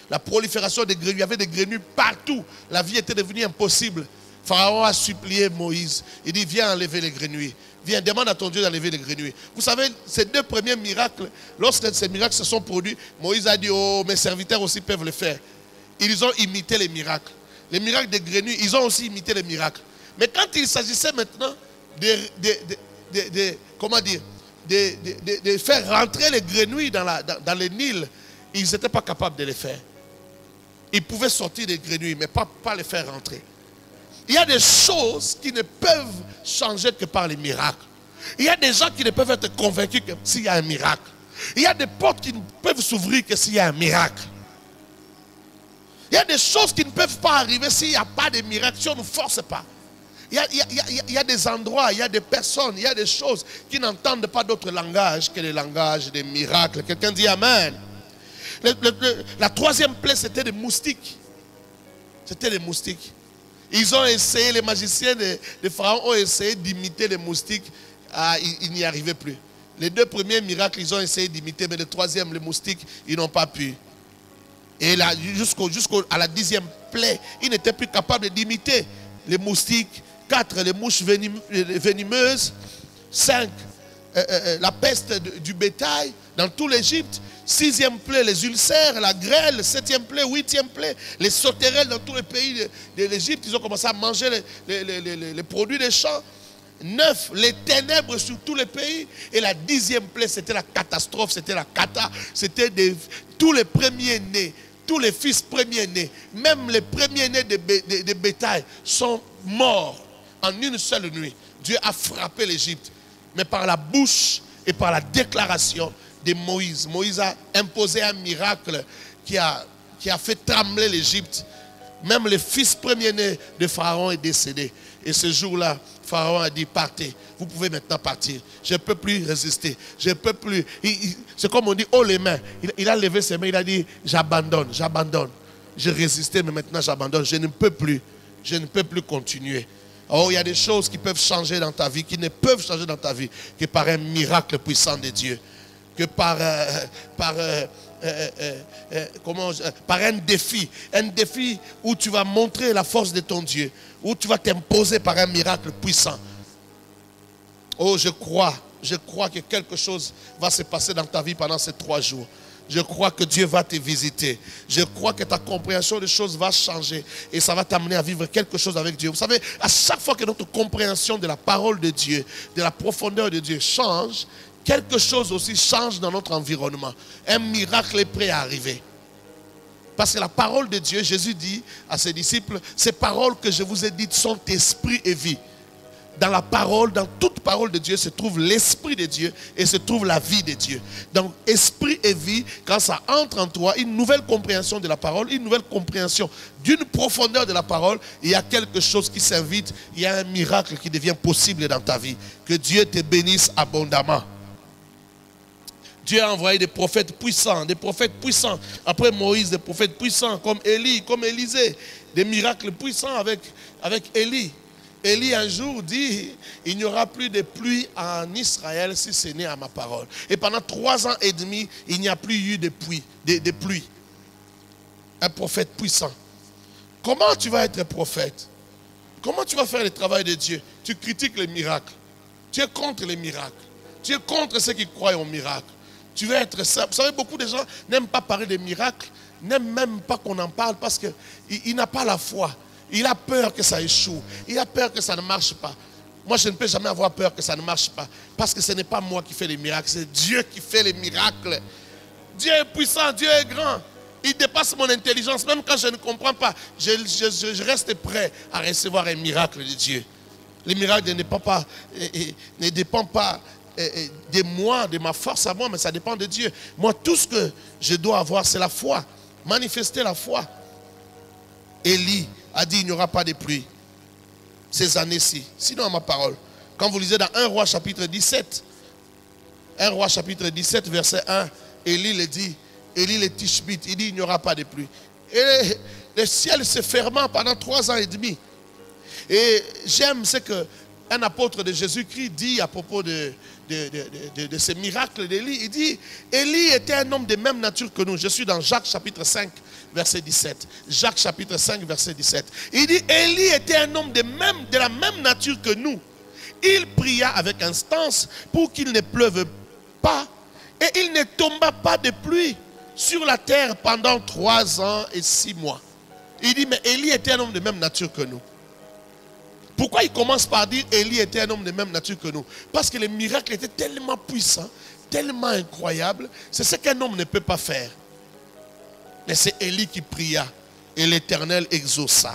La prolifération des grenouilles. Il y avait des grenouilles partout. La vie était devenue impossible. Pharaon a supplié Moïse. Il dit, viens enlever les grenouilles. Viens, demande à ton Dieu d'enlever les grenouilles. Vous savez, ces deux premiers miracles, lorsque ces miracles se sont produits, Moïse a dit, oh, mes serviteurs aussi peuvent le faire. Ils ont imité les miracles. Les miracles des grenouilles, ils ont aussi imité les miracles. Mais quand il s'agissait maintenant de faire rentrer les grenouilles dans le Nil, ils n'étaient pas capables de le faire. Ils pouvaient sortir des grenouilles, mais pas les faire rentrer. Il y a des choses qui ne peuvent changer que par les miracles. Il y a des gens qui ne peuvent être convaincus que s'il y a un miracle. Il y a des portes qui ne peuvent s'ouvrir que s'il y a un miracle. Il y a des choses qui ne peuvent pas arriver s'il n'y a pas de miracle, si on ne force pas. Il y a des endroits, il y a des personnes, il y a des choses qui n'entendent pas d'autre langage que le langage des miracles. Quelqu'un dit Amen. La troisième plaie, c'était des moustiques. C'était des moustiques. Ils ont essayé, les magiciens de Pharaon ont essayé d'imiter les moustiques. Ils n'y arrivaient plus. Les deux premiers miracles, ils ont essayé d'imiter, mais le troisième, les moustiques, ils n'ont pas pu. Et là, jusqu'à la 10e plaie, ils n'étaient plus capables d'imiter les moustiques. 4, les mouches venimeuses. 5, la peste du bétail dans tout l'Égypte. 6e plaie, les ulcères, la grêle. 7e plaie, 8e plaie, les sauterelles dans tous les pays de l'Égypte. Ils ont commencé à manger les produits des champs. 9, les ténèbres sur tous les pays. Et la 10e plaie, c'était la catastrophe, c'était la cata. C'était tous les premiers-nés, tous les fils premiers-nés, même les premiers-nés de bétail sont morts en une seule nuit. Dieu a frappé l'Égypte, mais par la bouche et par la déclaration de Moïse. Moïse a imposé un miracle qui a fait trembler l'Égypte. Même le fils premier-né de Pharaon est décédé. Et ce jour-là, Pharaon a dit, partez. Vous pouvez maintenant partir. Je ne peux plus résister. Je ne peux plus. C'est comme on dit, oh les mains. Il a levé ses mains, il a dit, j'abandonne, j'abandonne. Je résistais, mais maintenant j'abandonne. Je ne peux plus. Je ne peux plus continuer. Oh, il y a des choses qui peuvent changer dans ta vie, qui ne peuvent changer dans ta vie que par un miracle puissant de Dieu. Que par un défi où tu vas montrer la force de ton Dieu, où tu vas t'imposer par un miracle puissant. Oh, je crois que quelque chose va se passer dans ta vie pendant ces 3 jours. Je crois que Dieu va te visiter. Je crois que ta compréhension des choses va changer et ça va t'amener à vivre quelque chose avec Dieu. Vous savez, à chaque fois que notre compréhension de la parole de Dieu, de la profondeur de Dieu change, quelque chose aussi change dans notre environnement. Un miracle est prêt à arriver. Parce que la parole de Dieu, Jésus dit à ses disciples, ces paroles que je vous ai dites sont esprit et vie. Dans la parole, dans toute parole de Dieu se trouve l'esprit de Dieu et se trouve la vie de Dieu. Donc esprit et vie, quand ça entre en toi, une nouvelle compréhension de la parole, une nouvelle compréhension d'une profondeur de la parole, il y a quelque chose qui s'invite, il y a un miracle qui devient possible dans ta vie. Que Dieu te bénisse abondamment. Dieu a envoyé des prophètes puissants, après Moïse, des prophètes puissants comme Élie, comme Élisée, des miracles puissants avec Élie. Élie un jour dit, il n'y aura plus de pluie en Israël si ce n'est à ma parole. Et pendant 3 ans et demi, il n'y a plus eu de pluie. Un prophète puissant. Comment tu vas être prophète? Comment tu vas faire le travail de Dieu? Tu critiques les miracles. Tu es contre les miracles. Tu es contre ceux qui croient aux miracles. Tu veux être simple. Vous savez, beaucoup de gens n'aiment pas parler des miracles, n'aiment même pas qu'on en parle parce qu'il n'a pas la foi. Il a peur que ça échoue. Il a peur que ça ne marche pas. Moi, je ne peux jamais avoir peur que ça ne marche pas. Parce que ce n'est pas moi qui fais les miracles, c'est Dieu qui fait les miracles. Dieu est puissant, Dieu est grand. Il dépasse mon intelligence. Même quand je ne comprends pas, je reste prêt à recevoir un miracle de Dieu. Les miracles ne dépendent pas de moi, de ma force à moi, mais ça dépend de Dieu. Moi, tout ce que je dois avoir, c'est la foi. Manifester la foi. Élie a dit, il n'y aura pas de pluie ces années-ci. Sinon, à ma parole. Quand vous lisez dans 1 Roi chapitre 17, 1 Roi chapitre 17, verset 1, Élie le dit, Élie le Tishbite, il dit, il n'y aura pas de pluie. Et le ciel se ferma pendant 3 ans et demi. Et j'aime ce qu'un apôtre de Jésus-Christ dit à propos de ces miracles d'Élie. Il dit, Élie était un homme de même nature que nous. Je suis dans Jacques chapitre 5, verset 17. Jacques chapitre 5, verset 17. Il dit, Élie était un homme de la même nature que nous. Il pria avec instance pour qu'il ne pleuve pas et il ne tomba pas de pluie sur la terre pendant 3 ans et 6 mois. Il dit, mais Élie était un homme de même nature que nous. Pourquoi il commence par dire Élie était un homme de même nature que nous? Parce que les miracles étaient tellement puissants, tellement incroyables. C'est ce qu'un homme ne peut pas faire. Mais c'est Élie qui pria et l'Éternel exauça.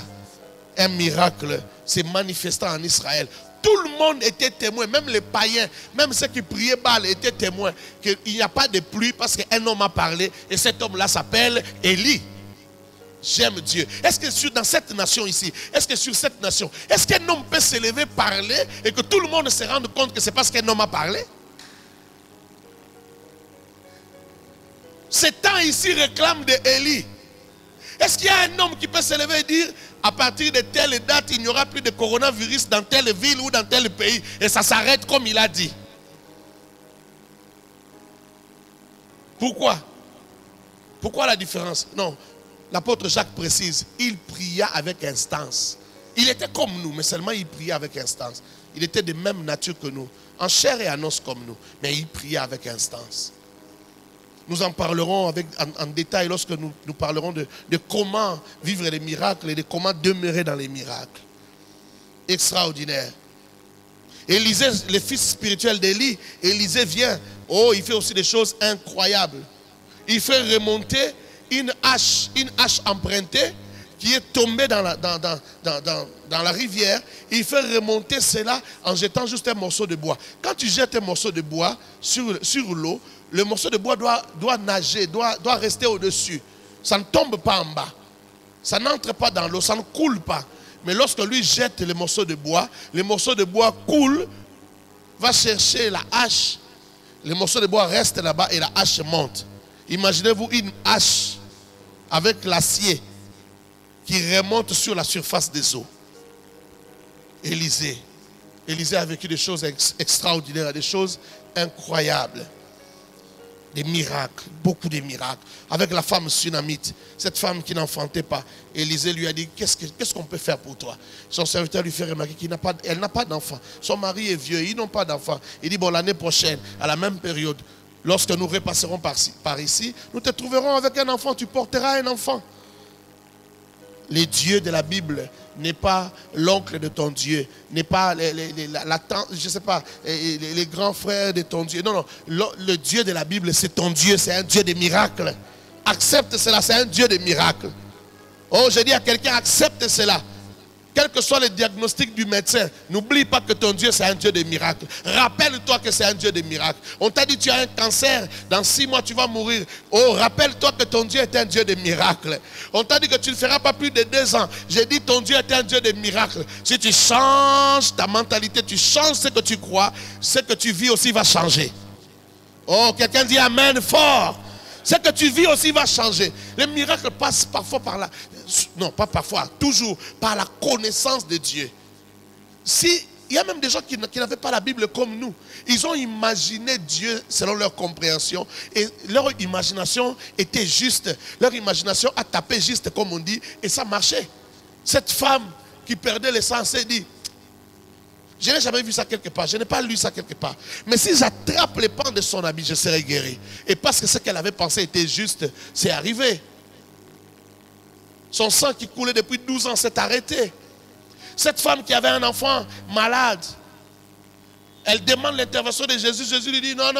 Un miracle s'est manifesté en Israël. Tout le monde était témoin, même les païens, même ceux qui priaient Baal étaient témoins qu'il n'y a pas de pluie parce qu'un homme a parlé et cet homme-là s'appelle Élie. J'aime Dieu. Est-ce que dans cette nation ici, est-ce que sur cette nation, est-ce qu'un homme peut se lever, parler et que tout le monde se rende compte que c'est parce qu'un homme a parlé? Ces temps ici réclament de Élie. Est-ce qu'il y a un homme qui peut se lever et dire à partir de telle date, il n'y aura plus de coronavirus dans telle ville ou dans tel pays et ça s'arrête comme il a dit? Pourquoi? Pourquoi la différence? Non, l'apôtre Jacques précise, il pria avec instance. Il était comme nous, mais seulement il priait avec instance. Il était de même nature que nous, en chair et en os comme nous, mais il priait avec instance. Nous en parlerons en détail lorsque nous parlerons de comment vivre les miracles et de comment demeurer dans les miracles. Extraordinaire. Élisée, le fils spirituel d'Élie, Élisée vient. Oh, il fait aussi des choses incroyables. Il fait remonter une hache empruntée qui est tombée dans la rivière. Il fait remonter cela en jetant juste un morceau de bois. Quand tu jettes un morceau de bois sur l'eau, le morceau de bois doit nager, doit rester au-dessus. Ça ne tombe pas en bas. Ça n'entre pas dans l'eau, ça ne coule pas. Mais lorsque lui jette le morceau de bois coule, va chercher la hache. Le morceau de bois reste là-bas et la hache monte. Imaginez-vous une hache avec l'acier qui remonte sur la surface des eaux. Élisée a vécu des choses extraordinaires, des choses incroyables. Des miracles, beaucoup de miracles. Avec la femme sunamite, cette femme qui n'enfantait pas, Élisée lui a dit, qu'est-ce qu'on peut faire pour toi? Son serviteur lui fait remarquer qu'elle n'a pas d'enfant. Son mari est vieux, ils n'ont pas d'enfant. Il dit, bon, l'année prochaine, à la même période, lorsque nous repasserons par ici, nous te trouverons avec un enfant, tu porteras un enfant. Le Dieu de la Bible n'est pas l'oncle de ton Dieu, n'est pas la tante, je sais pas, les grands frères de ton Dieu. Non, le Dieu de la Bible, c'est ton Dieu, c'est un Dieu de miracles. Accepte cela, c'est un Dieu de miracles. Oh, je dis à quelqu'un, accepte cela. Quel que soit le diagnostic du médecin, n'oublie pas que ton Dieu c'est un Dieu de miracles. Rappelle-toi que c'est un Dieu de miracles. On t'a dit tu as un cancer, dans 6 mois tu vas mourir. Oh, rappelle-toi que ton Dieu est un Dieu de miracles. On t'a dit que tu ne feras pas plus de 2 ans. J'ai dit ton Dieu est un Dieu de miracles. Si tu changes ta mentalité, tu changes ce que tu crois, ce que tu vis aussi va changer. Oh, quelqu'un dit amen fort. Ce que tu vis aussi va changer. Les miracles passent parfois par là. Non, pas parfois, toujours par la connaissance de Dieu. Il y a même des gens qui n'avaient pas la Bible comme nous. Ils ont imaginé Dieu selon leur compréhension. Et leur imagination était juste. Leur imagination a tapé juste, comme on dit. Et ça marchait. Cette femme qui perdait le sang s'est dit, je n'ai jamais vu ça quelque part, je n'ai pas lu ça quelque part. Mais si j'attrape les pans de son habit, je serai guéri. Et parce que ce qu'elle avait pensé était juste, c'est arrivé. Son sang qui coulait depuis 12 ans s'est arrêté. Cette femme qui avait un enfant malade, elle demande l'intervention de Jésus. Jésus lui dit, non,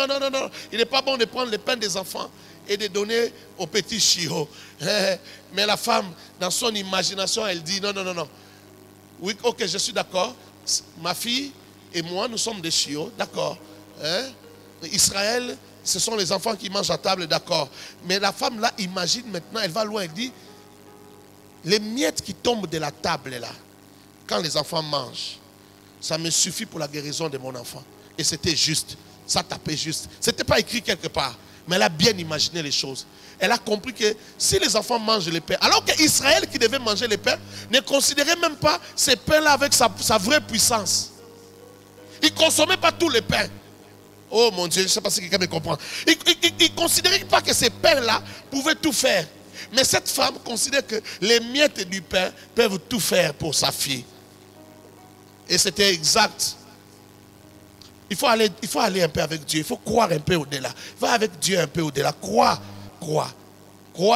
il n'est pas bon de prendre le pain des enfants et de donner aux petits chiots. Mais la femme, dans son imagination, elle dit, non. Oui, ok, je suis d'accord. Ma fille et moi, nous sommes des chiots, d'accord. Israël, ce sont les enfants qui mangent à table, d'accord. Mais la femme là, imagine maintenant, elle va loin, elle dit, les miettes qui tombent de la table là, quand les enfants mangent, ça me suffit pour la guérison de mon enfant. Et c'était juste, ça tapait juste. Ce n'était pas écrit quelque part, mais elle a bien imaginé les choses. Elle a compris que si les enfants mangent les pains, alors qu'Israël qui devait manger les pains, ne considérait même pas ces pains-là avec sa vraie puissance. Il ne consommait pas tous les pains. Oh mon Dieu, je ne sais pas si quelqu'un me comprend. Il ne considérait pas que ces pains-là pouvaient tout faire. Mais cette femme considère que les miettes du pain peuvent tout faire pour sa fille. Et c'était exact. Il faut aller un peu avec Dieu. Il faut croire un peu au-delà. Va avec Dieu un peu au-delà. Crois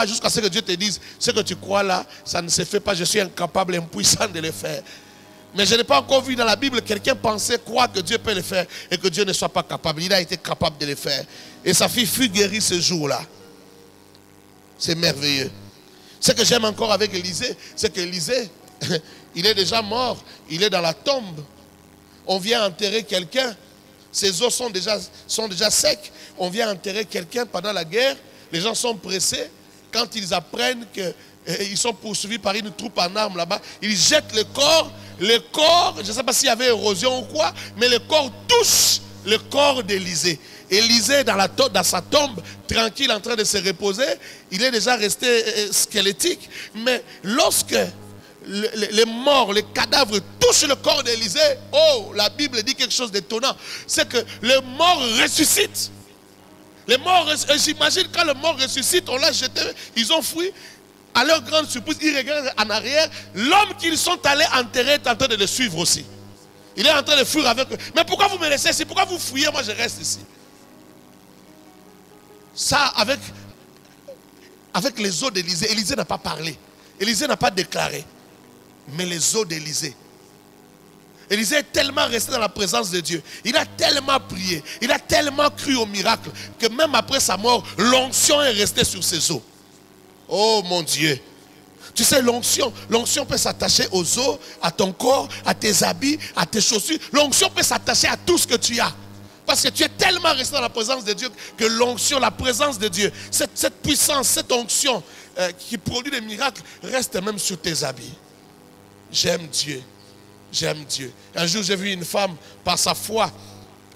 jusqu'à ce que Dieu te dise, ce que tu crois là, ça ne se fait pas, je suis incapable, impuissant de le faire. Mais je n'ai pas encore vu dans la Bible quelqu'un penser, croire que Dieu peut le faire et que Dieu ne soit pas capable. Il a été capable de le faire. Et sa fille fut guérie ce jour-là. C'est merveilleux. Ce que j'aime encore avec Élisée, c'est qu'Élisée, il est déjà mort, il est dans la tombe. on vient enterrer quelqu'un, ses os sont déjà secs, on vient enterrer quelqu'un pendant la guerre, les gens sont pressés, quand ils apprennent qu'ils sont poursuivis par une troupe en armes là-bas, ils jettent le corps, je ne sais pas s'il y avait érosion ou quoi, mais le corps touche le corps d'Élisée. Élisée dans sa tombe, tranquille, en train de se reposer, il est déjà resté squelettique. Mais lorsque les morts, les cadavres touchent le corps d'Élisée, oh, la Bible dit quelque chose d'étonnant. C'est que les morts ressuscitent. Les morts, j'imagine quand le mort ressuscite, on l'a jeté, ils ont fui. À leur grande surprise, ils regardent en arrière. L'homme qu'ils sont allés enterrer est en train de le suivre aussi. Il est en train de fuir avec eux. Mais pourquoi vous me laissez ici? Pourquoi vous fuyez? Moi, je reste ici. Ça, avec les os d'Élisée, Élisée n'a pas parlé. Élisée n'a pas déclaré. Mais les os d'Élisée. Élisée est tellement resté dans la présence de Dieu. Il a tellement prié. Il a tellement cru au miracle. Que même après sa mort, l'onction est restée sur ses os. Oh mon Dieu. Tu sais, l'onction peut s'attacher aux os, à ton corps, à tes habits, à tes chaussures. L'onction peut s'attacher à tout ce que tu as. Parce que tu es tellement resté dans la présence de Dieu que l'onction, la présence de Dieu, cette puissance, cette onction qui produit des miracles reste même sur tes habits. J'aime Dieu. J'aime Dieu. Un jour, j'ai vu une femme, par sa foi,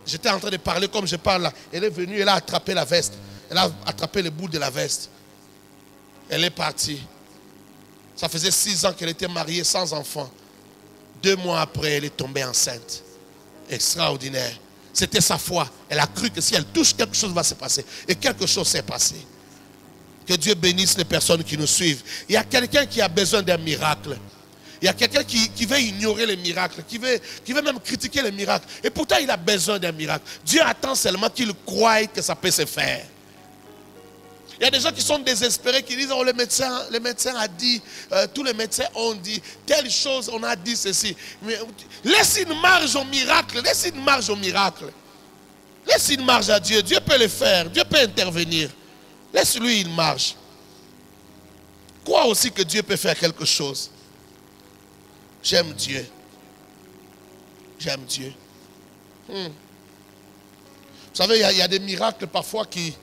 j'étais en train de parler comme je parle là. Elle est venue, elle a attrapé la veste. Elle a attrapé le bout de la veste. Elle est partie. Ça faisait 6 ans qu'elle était mariée sans enfant. 2 mois après, elle est tombée enceinte. Extraordinaire. C'était sa foi. Elle a cru que si elle touche, quelque chose va se passer. Et quelque chose s'est passé. Que Dieu bénisse les personnes qui nous suivent. Il y a quelqu'un qui a besoin d'un miracle. Il y a quelqu'un qui veut ignorer les miracles, qui veut même critiquer les miracles. Et pourtant, il a besoin d'un miracle. Dieu attend seulement qu'il croie que ça peut se faire. Il y a des gens qui sont désespérés, qui disent, oh, le médecin a dit, tous les médecins ont dit, telle chose, on a dit ceci. Mais laisse une marge au miracle, laisse une marge au miracle. Laisse une marge à Dieu, Dieu peut le faire, Dieu peut intervenir. Laisse-lui une marge. Crois aussi que Dieu peut faire quelque chose. J'aime Dieu. J'aime Dieu. Vous savez, il y a des miracles parfois qui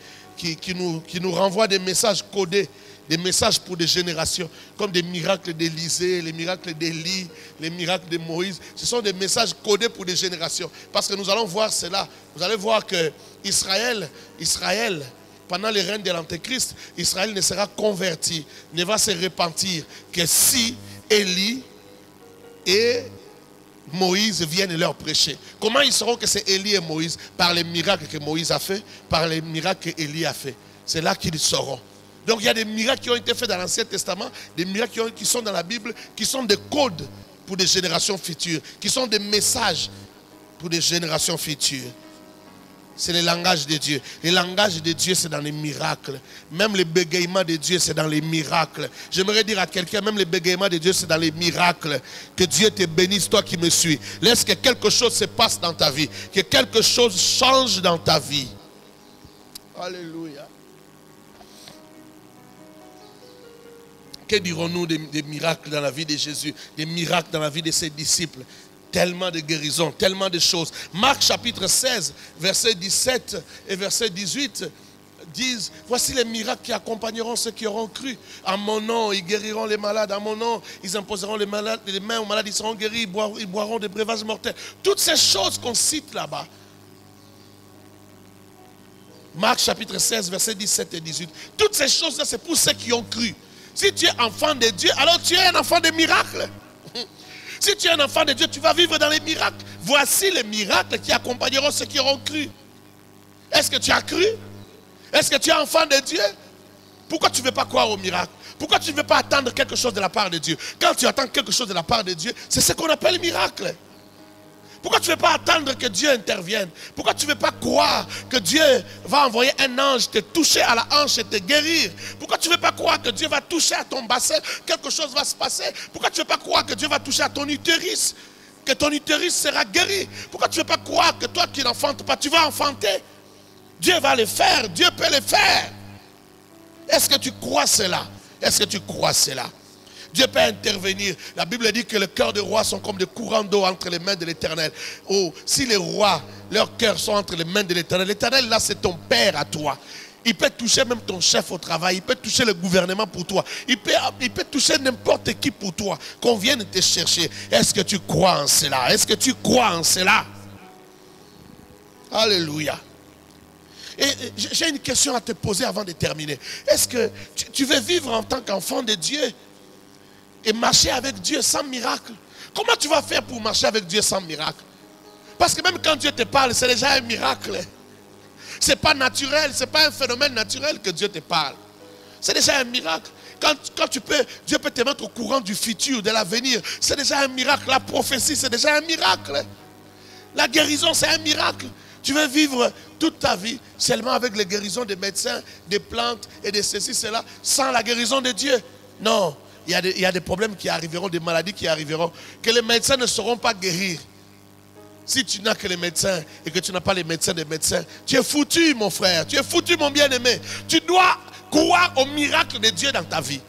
nous renvoient des messages codés, des messages pour des générations, comme des miracles d'Élisée, les miracles d'Élie, les miracles de Moïse. Ce sont des messages codés pour des générations. Parce que nous allons voir cela. Vous allez voir que Israël, pendant les règnes de l'Antéchrist, Israël ne sera converti, ne va se repentir que si Élie et Moïse viennent leur prêcher. Comment ils sauront que c'est Élie et Moïse? Par les miracles que Moïse a fait, par les miracles que Élie a fait. C'est là qu'ils sauront. Donc il y a des miracles qui ont été faits dans l'Ancien Testament, des miracles qui sont dans la Bible, qui sont des codes pour des générations futures, qui sont des messages pour des générations futures. C'est le langage de Dieu. Le langage de Dieu, c'est dans les miracles. Même le bégaiement de Dieu, c'est dans les miracles. J'aimerais dire à quelqu'un, même le bégaiement de Dieu, c'est dans les miracles. Que Dieu te bénisse, toi qui me suis. Laisse que quelque chose se passe dans ta vie. Que quelque chose change dans ta vie. Alléluia. Que dirons-nous des miracles dans la vie de Jésus? Des miracles dans la vie de ses disciples? Tellement de guérisons, tellement de choses. Marc chapitre 16, verset 17 et verset 18 disent, voici les miracles qui accompagneront ceux qui auront cru. En mon nom, ils guériront les malades. En mon nom, ils imposeront les mains aux malades, ils seront guéris, ils boiront des breuvages mortels. Toutes ces choses qu'on cite là-bas. Marc chapitre 16, verset 17 et 18. Toutes ces choses-là, c'est pour ceux qui ont cru. Si tu es enfant de Dieu, alors tu es un enfant de miracles. Si tu es un enfant de Dieu, tu vas vivre dans les miracles. Voici les miracles qui accompagneront ceux qui auront cru. Est-ce que tu as cru? Est-ce que tu es enfant de Dieu? Pourquoi tu ne veux pas croire au miracle? Pourquoi tu ne veux pas attendre quelque chose de la part de Dieu? Quand tu attends quelque chose de la part de Dieu, c'est ce qu'on appelle miracle. Pourquoi tu ne veux pas attendre que Dieu intervienne? Pourquoi tu ne veux pas croire que Dieu va envoyer un ange te toucher à la hanche et te guérir? Pourquoi tu ne veux pas croire que Dieu va toucher à ton bassin, quelque chose va se passer? Pourquoi tu ne veux pas croire que Dieu va toucher à ton utérus, que ton utérus sera guéri? Pourquoi tu ne veux pas croire que toi qui n'enfantes pas, tu vas enfanter? Dieu va le faire, Dieu peut le faire. Est-ce que tu crois cela? Est-ce que tu crois cela? Dieu peut intervenir. La Bible dit que les cœurs des rois sont comme des courants d'eau entre les mains de l'Éternel. Oh, si les rois, leurs cœurs sont entre les mains de l'Éternel, l'Éternel là c'est ton père à toi. Il peut toucher même ton chef au travail. Il peut toucher le gouvernement pour toi. Il peut toucher n'importe qui pour toi. Qu'on vienne te chercher. Est-ce que tu crois en cela? Est-ce que tu crois en cela? Alléluia. Et j'ai une question à te poser avant de terminer. Est-ce que tu veux vivre en tant qu'enfant de Dieu et marcher avec Dieu sans miracle? Comment tu vas faire pour marcher avec Dieu sans miracle? Parce que même quand Dieu te parle, c'est déjà un miracle. Ce n'est pas naturel, ce n'est pas un phénomène naturel que Dieu te parle. C'est déjà un miracle. Quand Dieu peut te mettre au courant du futur, de l'avenir. C'est déjà un miracle. La prophétie, c'est déjà un miracle. La guérison, c'est un miracle. Tu veux vivre toute ta vie seulement avec les guérisons des médecins, des plantes et de ceci, cela, sans la guérison de Dieu. Non, il y a des problèmes qui arriveront, des maladies qui arriveront, que les médecins ne sauront pas guérir. Si tu n'as que les médecins et que tu n'as pas les médecins des médecins, tu es foutu, mon frère. Tu es foutu, mon bien-aimé. Tu dois croire au miracle de Dieu dans ta vie.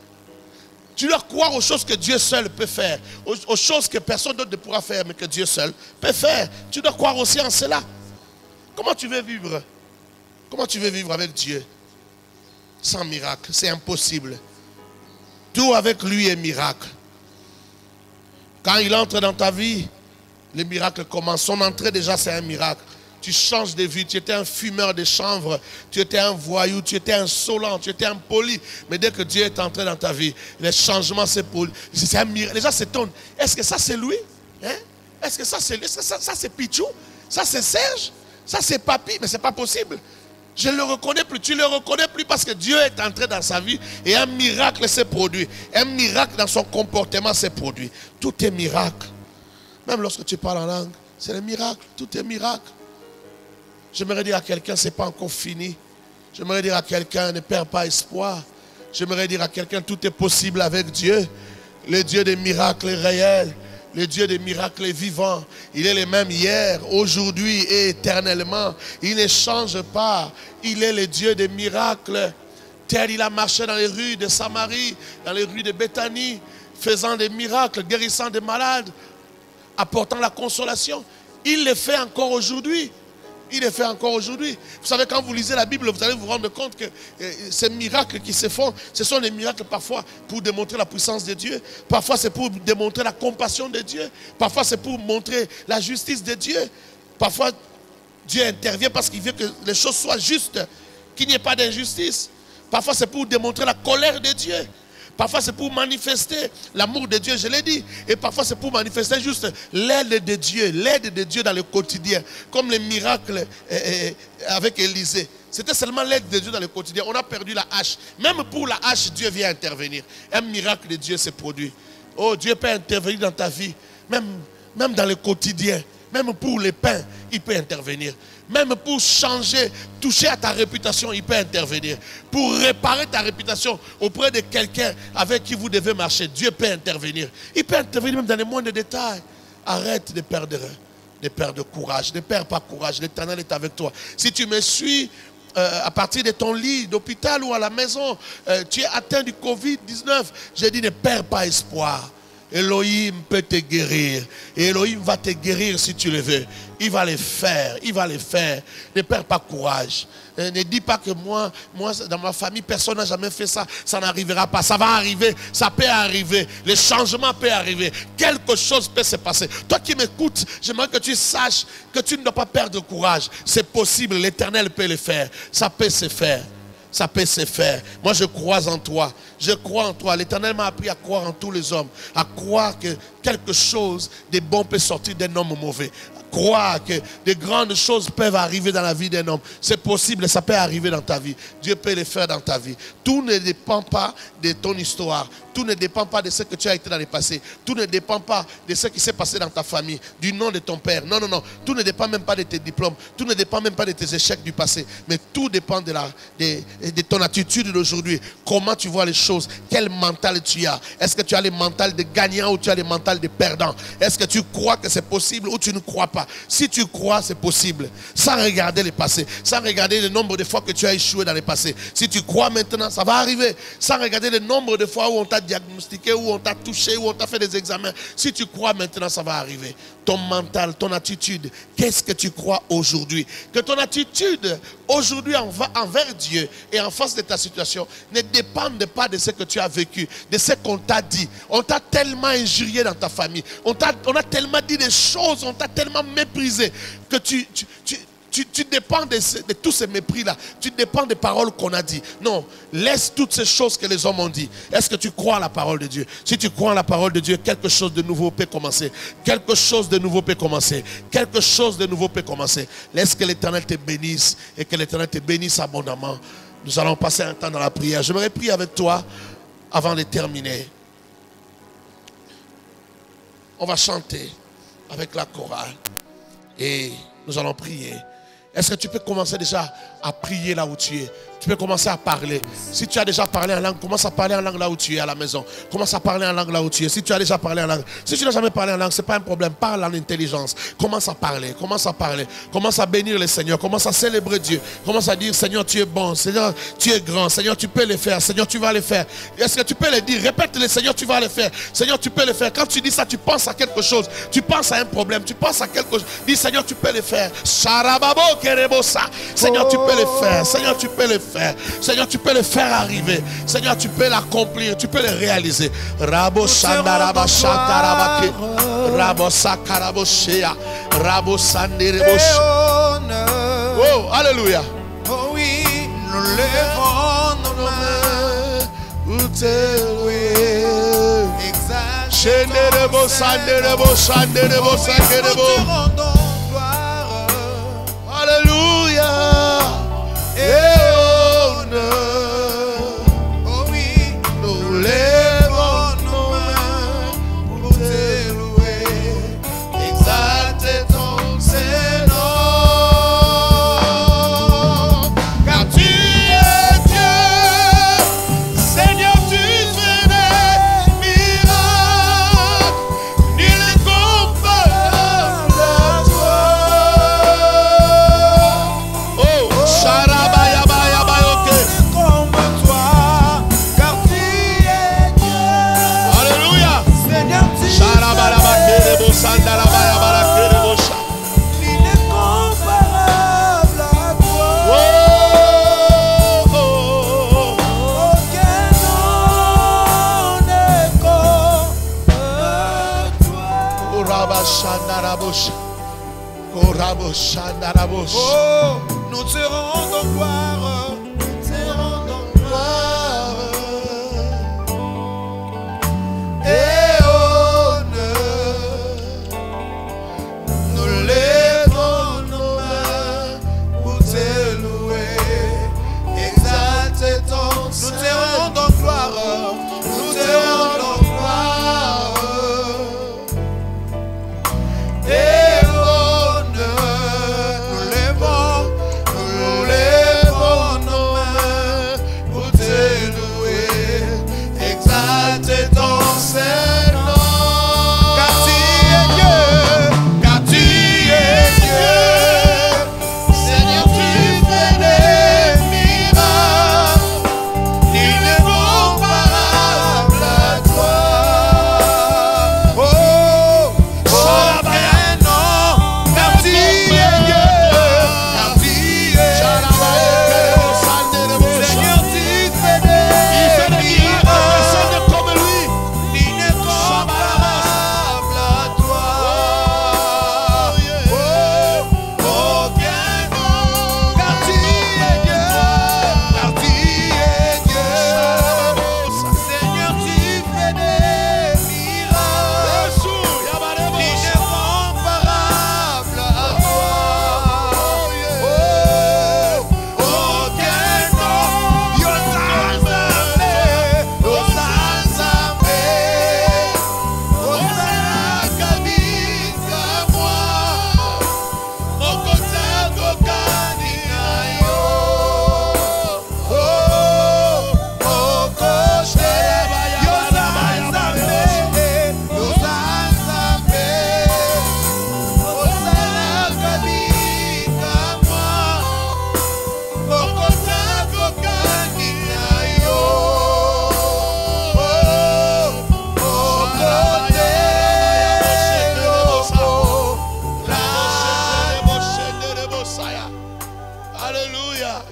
Tu dois croire aux choses que Dieu seul peut faire. Aux choses que personne d'autre ne pourra faire, mais que Dieu seul peut faire. Tu dois croire aussi en cela. Comment tu veux vivre? Comment tu veux vivre avec Dieu sans miracle? C'est impossible. Tout avec lui est miracle. Quand il entre dans ta vie, les miracles commencent. Son entrée déjà c'est un miracle. Tu changes de vie. Tu étais un fumeur de chanvre. Tu étais un voyou. Tu étais insolent. Tu étais impoli. Mais dès que Dieu est entré dans ta vie, les changements c'est un miracle. Les gens s'étonnent. Est-ce que ça c'est lui? Hein? Est-ce que ça c'est lui? Ça c'est Pichou? Ça c'est Serge? Ça c'est Papi? Mais c'est pas possible. Je ne le reconnais plus. Tu ne le reconnais plus parce que Dieu est entré dans sa vie et un miracle s'est produit. Un miracle dans son comportement s'est produit. Tout est miracle. Même lorsque tu parles en langue, c'est le miracle. Tout est miracle. J'aimerais dire à quelqu'un, ce n'est pas encore fini. J'aimerais dire à quelqu'un, ne perds pas espoir. J'aimerais dire à quelqu'un, tout est possible avec Dieu. Le Dieu des miracles est réel. Le Dieu des miracles est vivant. Il est le même hier, aujourd'hui et éternellement. Il ne change pas. Il est le Dieu des miracles. Tel il a marché dans les rues de Samarie, dans les rues de Béthanie, faisant des miracles, guérissant des malades, apportant la consolation. Il le fait encore aujourd'hui. Il le fait encore aujourd'hui. Vous savez, quand vous lisez la Bible, vous allez vous rendre compte que ces miracles qui se font, ce sont des miracles parfois pour démontrer la puissance de Dieu. Parfois, c'est pour démontrer la compassion de Dieu. Parfois, c'est pour montrer la justice de Dieu. Parfois, Dieu intervient parce qu'il veut que les choses soient justes, qu'il n'y ait pas d'injustice. Parfois, c'est pour démontrer la colère de Dieu. Parfois, c'est pour manifester l'amour de Dieu, je l'ai dit. Et parfois, c'est pour manifester juste l'aide de Dieu dans le quotidien. Comme les miracles avec Élisée. C'était seulement l'aide de Dieu dans le quotidien. On a perdu la hache. Même pour la hache, Dieu vient intervenir. Un miracle de Dieu s'est produit. Oh, Dieu peut intervenir dans ta vie. Même dans le quotidien. Même pour les pains, il peut intervenir. Même pour changer, toucher à ta réputation, il peut intervenir. Pour réparer ta réputation auprès de quelqu'un avec qui vous devez marcher, Dieu peut intervenir. Il peut intervenir même dans les moindres détails. Arrête de perdre courage. Ne perds pas courage. L'Éternel est avec toi. Si tu me suis à partir de ton lit d'hôpital ou à la maison, tu es atteint du Covid-19, je dis ne perds pas espoir. Elohim peut te guérir. Et Elohim va te guérir si tu le veux. Il va le faire. Il va le faire. Ne perds pas courage. Ne dis pas que moi, dans ma famille, personne n'a jamais fait ça. Ça n'arrivera pas. Ça va arriver. Ça peut arriver. Le changement peut arriver. Quelque chose peut se passer. Toi qui m'écoutes, j'aimerais que tu saches que tu ne dois pas perdre courage. C'est possible. L'Éternel peut le faire. Ça peut se faire. Ça peut se faire. Moi, je crois en toi. Je crois en toi. L'Éternel m'a appris à croire en tous les hommes. À croire que quelque chose de bon peut sortir d'un homme mauvais. Croire que de grandes choses peuvent arriver dans la vie d'un homme. C'est possible, ça peut arriver dans ta vie. Dieu peut le faire dans ta vie. Tout ne dépend pas de ton histoire. Tout ne dépend pas de ce que tu as été dans le passé. Tout ne dépend pas de ce qui s'est passé dans ta famille, du nom de ton père. Non, non, non. Tout ne dépend même pas de tes diplômes. Tout ne dépend même pas de tes échecs du passé. Mais tout dépend de ton attitude d'aujourd'hui. Comment tu vois les choses. Quel mental tu as. Est-ce que tu as le mental de gagnant ou tu as le mental mental des perdants. Est-ce que tu crois que c'est possible ou tu ne crois pas? Si tu crois, c'est possible. Sans regarder le passé, sans regarder le nombre de fois que tu as échoué dans le passé. Si tu crois maintenant, ça va arriver. Sans regarder le nombre de fois où on t'a diagnostiqué, où on t'a touché, où on t'a fait des examens. Si tu crois maintenant, ça va arriver. Ton mental, ton attitude, qu'est-ce que tu crois aujourd'hui? Que ton attitude aujourd'hui envers Dieu et en face de ta situation ne dépende pas de ce que tu as vécu, de ce qu'on t'a dit. On t'a tellement injurié dans ta famille, on a tellement dit des choses, on t'a tellement méprisé que tu dépends de tous ces mépris-là. Tu dépends des paroles qu'on a dit. Non, laisse toutes ces choses que les hommes ont dit. Est-ce que tu crois à la parole de Dieu? Si tu crois à la parole de Dieu, quelque chose de nouveau peut commencer. Quelque chose de nouveau peut commencer. Quelque chose de nouveau peut commencer. Laisse que l'Éternel te bénisse et que l'Éternel te bénisse abondamment. Nous allons passer un temps dans la prière. J'aimerais prier avec toi avant de terminer. On va chanter avec la chorale et nous allons prier. Est-ce que tu peux commencer déjà à prier là où tu es? Tu peux commencer à parler. Si tu as déjà parlé en langue, commence à parler en langue là où tu es à la maison. Commence à parler en langue là où tu es. Si tu as déjà parlé en langue, si tu n'as jamais parlé en langue, ce n'est pas un problème. Parle en intelligence. Commence à parler. Commence à parler. Commence à bénir le Seigneur. Commence à célébrer Dieu. Commence à dire, Seigneur, tu es bon. Seigneur, tu es grand. Seigneur, tu peux le faire. Seigneur, tu vas le faire. Est-ce que tu peux le dire? Répète-le, Seigneur, tu vas le faire. Seigneur, tu peux le faire. Quand tu dis ça, tu penses à quelque chose. Tu penses à un problème. Tu penses à quelque chose. Dis, Seigneur, tu peux le faire. Seigneur, tu peux le faire. Seigneur, tu peux le faire. Seigneur, tu peux le faire arriver. Seigneur, tu peux l'accomplir. Tu peux le réaliser. Rabo Sandaraba Shatarabake. Rabo Sakaraboshea. Rabo Sanderebosh. Oh, alléluia. Oh oui, nous levons nos mains pour te louer. Shenderebo Sanderebo Sanderebo Sanderebo. Nous te rendons gloire. Alléluia. Oh oui, nous levons nos mains pour te louer. Exalte ton Seigneur. Car tu es Dieu, Seigneur, tu fais des miracles. Nul n'est comparable à toi. Oh, Sharabaya Baya Bayoke. Comme toi, car tu es Dieu. Alléluia. Seigneur, tu Sharabaraba fais Kerebo Sandarabaya Barakerebo Sha. il est comparable à toi. Oh, oh, oh. Aucun nom n'est comme toi. Koraba Shandarabosh. Korabo Shandarabosh. Oh, nous te rendons gloire. Nous te rendons gloire. Et honneur. Nous levons nos mains pour te louer. Exalte ton Saint. Nous te rendons gloire. Nous te rendons gloire. Et honneur. Nous levons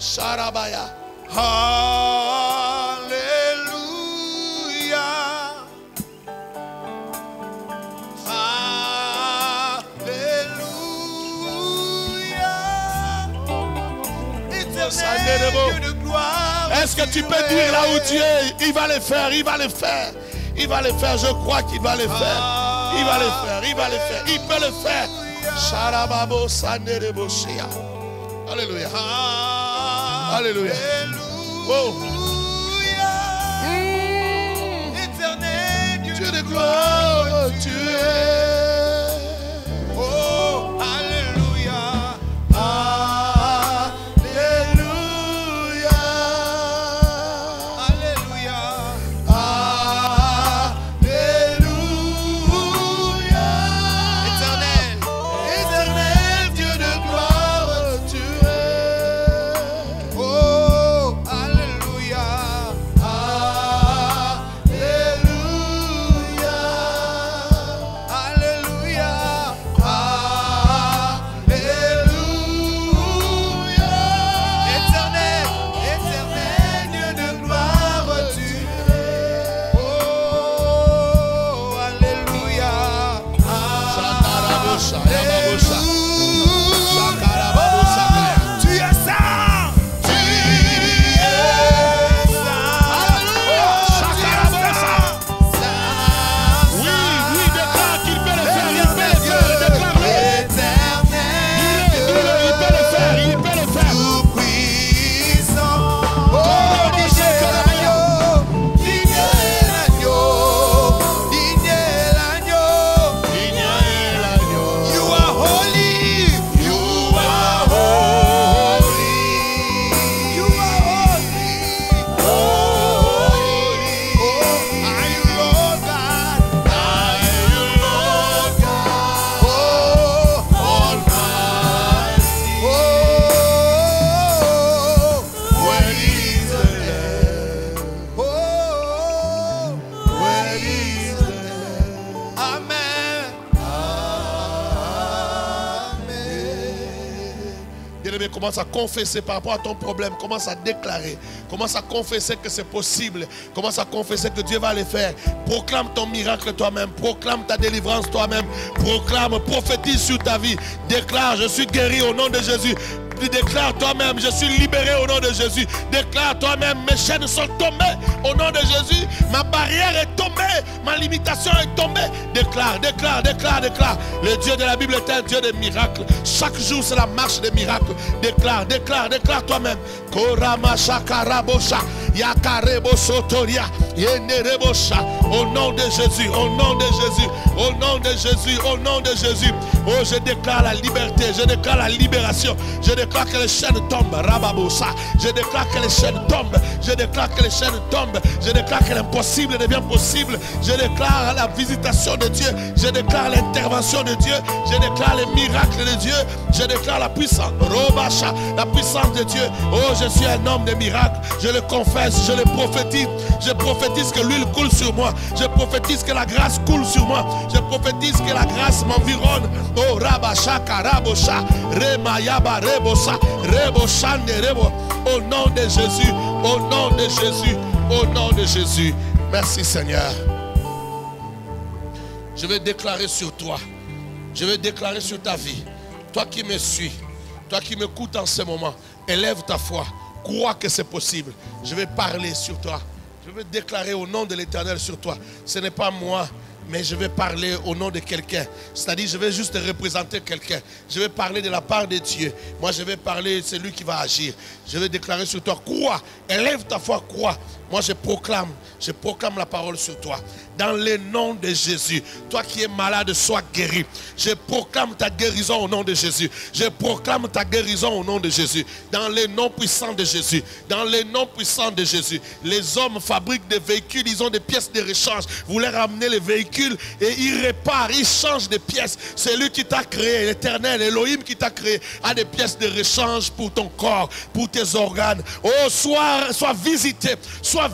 Sharabaya, Sharabaya. Alléluia. Alléluia. Éternel Dieu de gloire. Est-ce que tu peux dire là où tu es? Il va le faire, il va le faire. Il va le faire, je crois qu'il va le faire. Il va le faire, il va le faire. Il peut le faire. Sharababo Sanderebo Shia. Alléluia. Alléluia. Oh. Éternel Dieu de gloire, tu es. Oh, alléluia. Alléluia. Alléluia. Alléluia. Éternel. Éternel Dieu de gloire, tu es. Oh, alléluia. Alléluia. Alléluia. Alléluia. Éternel, éternel Dieu de gloire, tu es. Oh, alléluia. Shakarabosha, Yababosha. Shakarabosha. Tu es saint. Tu es saint. Shakarabosha. Oui, oui, déclare qu'il peut le faire, il peut le faire, déclare-le. Dis-le, il peut le faire, il peut le faire. Tout puissant. Oh, digné l'agneau. Digné l'agneau. Digné l'agneau. You are holy. You are holy. You are holy. Holy. Oh, are you Lord God? Are you Lord God? Oh, Almighty. Oh, where is the Lamb? Oh, where is the Lamb? Amen. Amen. Bien-aimé, commence à confesser par rapport à ton problème. Commence à déclarer. Commence à confesser que c'est possible. Commence à confesser que Dieu va le faire. Proclame ton miracle toi-même. Proclame ta délivrance toi-même. Proclame, prophétise sur ta vie. Déclare, je suis guéri au nom de Jésus. Déclare toi-même, je suis libéré au nom de Jésus. Déclare toi-même, mes chaînes sont tombées au nom de Jésus. Ma barrière est tombée, ma limitation est tombée. Déclare, déclare, déclare, déclare. Le Dieu de la Bible est un Dieu de miracles. Chaque jour, c'est la marche des miracles. Déclare, déclare, déclare toi-même. Korama shakarabosha, yakarebo sotoria, yenerebosha. Au nom de Jésus, au nom de Jésus, au nom de Jésus, au nom de Jésus. Oh, je déclare la liberté, je déclare la libération. Je déclare que les chaînes tombent, Rababosa. Je déclare que les chaînes tombent. Je déclare que les chaînes tombent. Je déclare que l'impossible devient possible. Je déclare la visitation de Dieu. Je déclare l'intervention de Dieu. Je déclare les miracles de Dieu. Je déclare la puissance, Robasha, la puissance de Dieu. Oh, je suis un homme de miracles. Je le confesse, je le prophétise. Je prophétise que l'huile coule sur moi. Je prophétise que la grâce coule sur moi. Je prophétise que la grâce m'environne. Oh, Rabasha, Karabosha, Remayaba, Rebosa, Reboshande, Rebo. Au nom de Jésus, au nom de Jésus, au nom de Jésus. Merci Seigneur. Je vais déclarer sur toi. Je vais déclarer sur ta vie. Toi qui me suis, toi qui m'écoutes en ce moment, élève ta foi. Crois que c'est possible. Je vais parler sur toi. Je vais déclarer au nom de l'Éternel sur toi. Ce n'est pas moi, mais je vais parler au nom de quelqu'un. C'est-à-dire, je vais juste représenter quelqu'un. Je vais parler de la part de Dieu. Moi, je vais parler de celui qui va agir. Je vais déclarer sur toi. Crois. Élève ta foi, crois. Moi, je proclame la parole sur toi. Dans le nom de Jésus. Toi qui es malade, sois guéri. Je proclame ta guérison au nom de Jésus. Je proclame ta guérison au nom de Jésus. Dans le nom puissant de Jésus. Dans le nom puissant de Jésus. Les hommes fabriquent des véhicules. Ils ont des pièces de rechange. Vous leur ramenez les véhicules. articule et il répare, il change des pièces. C'est lui qui t'a créé, l'Éternel, Elohim qui t'a créé, a des pièces de rechange pour ton corps, pour tes organes. Oh, sois visité, sois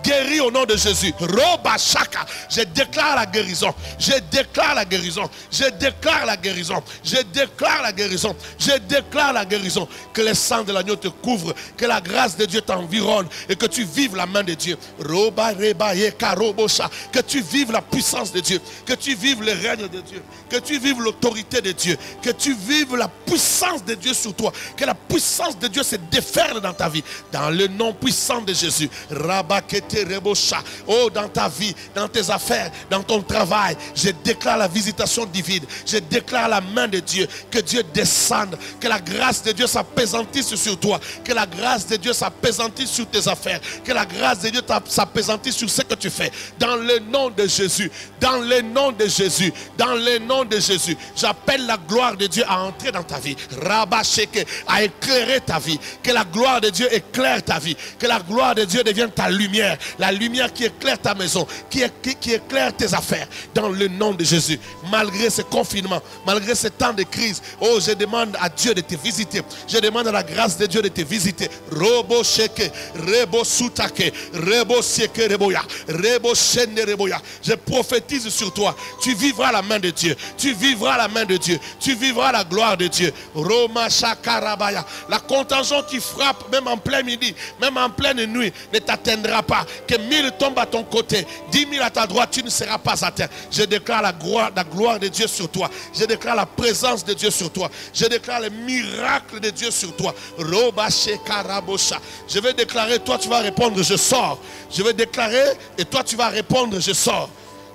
guéri au nom de Jésus. Roba Shaka, je déclare la guérison, je déclare la guérison, je déclare la guérison, je déclare la guérison, je déclare la guérison. Que le sang de l'agneau te couvre, que la grâce de Dieu t'environne et que tu vives la main de Dieu. Roba Reba Yeka Robosha, que tu vives la puissance de Dieu, que tu vives le règne de Dieu, que tu vives l'autorité de Dieu, que tu vives la puissance de Dieu sur toi, que la puissance de Dieu se déferle dans ta vie, dans le nom puissant de Jésus. Rabakete Rebosha, oh, dans ta vie, dans tes affaires, dans ton travail, je déclare la visitation divine, je déclare la main de Dieu, que Dieu descende, que la grâce de Dieu s'appesantisse sur toi, que la grâce de Dieu s'appesantisse sur tes affaires, que la grâce de Dieu s'appesantisse sur ce que tu fais, dans le nom de Jésus, dans le nom de Jésus, dans le nom de Jésus. J'appelle la gloire de Dieu à entrer dans ta vie, Rabasheke, à éclairer ta vie, que la gloire de Dieu éclaire ta vie, que la gloire de Dieu devienne ta lumière, la lumière qui éclaire ta maison, qui éclaire tes affaires, dans le nom de Jésus. Malgré ce confinement, malgré ce temps de crise, oh, je demande à Dieu de te visiter, je demande à la grâce de Dieu de te visiter. Robo Sheke, Rebo Sutake, Rebo Seke Reboya, Rebo Shende Reboya. Je prophétise sur toi, tu vivras la main de Dieu, tu vivras la main de Dieu, tu vivras la gloire de Dieu. Roma Shakarabaya, la contagion qui frappe même en plein midi, même en pleine nuit, ne t'atteindra pas. Que 1000 tombent à ton côté, 10 000 à ta droite, tu ne seras pas atteint. Je déclare la gloire de Dieu sur toi, je déclare la présence de Dieu sur toi, je déclare le miracle de Dieu sur toi. Roba Shekarabosha. Je vais déclarer, toi tu vas répondre, je sors. Je vais déclarer et toi tu vas répondre, je sors.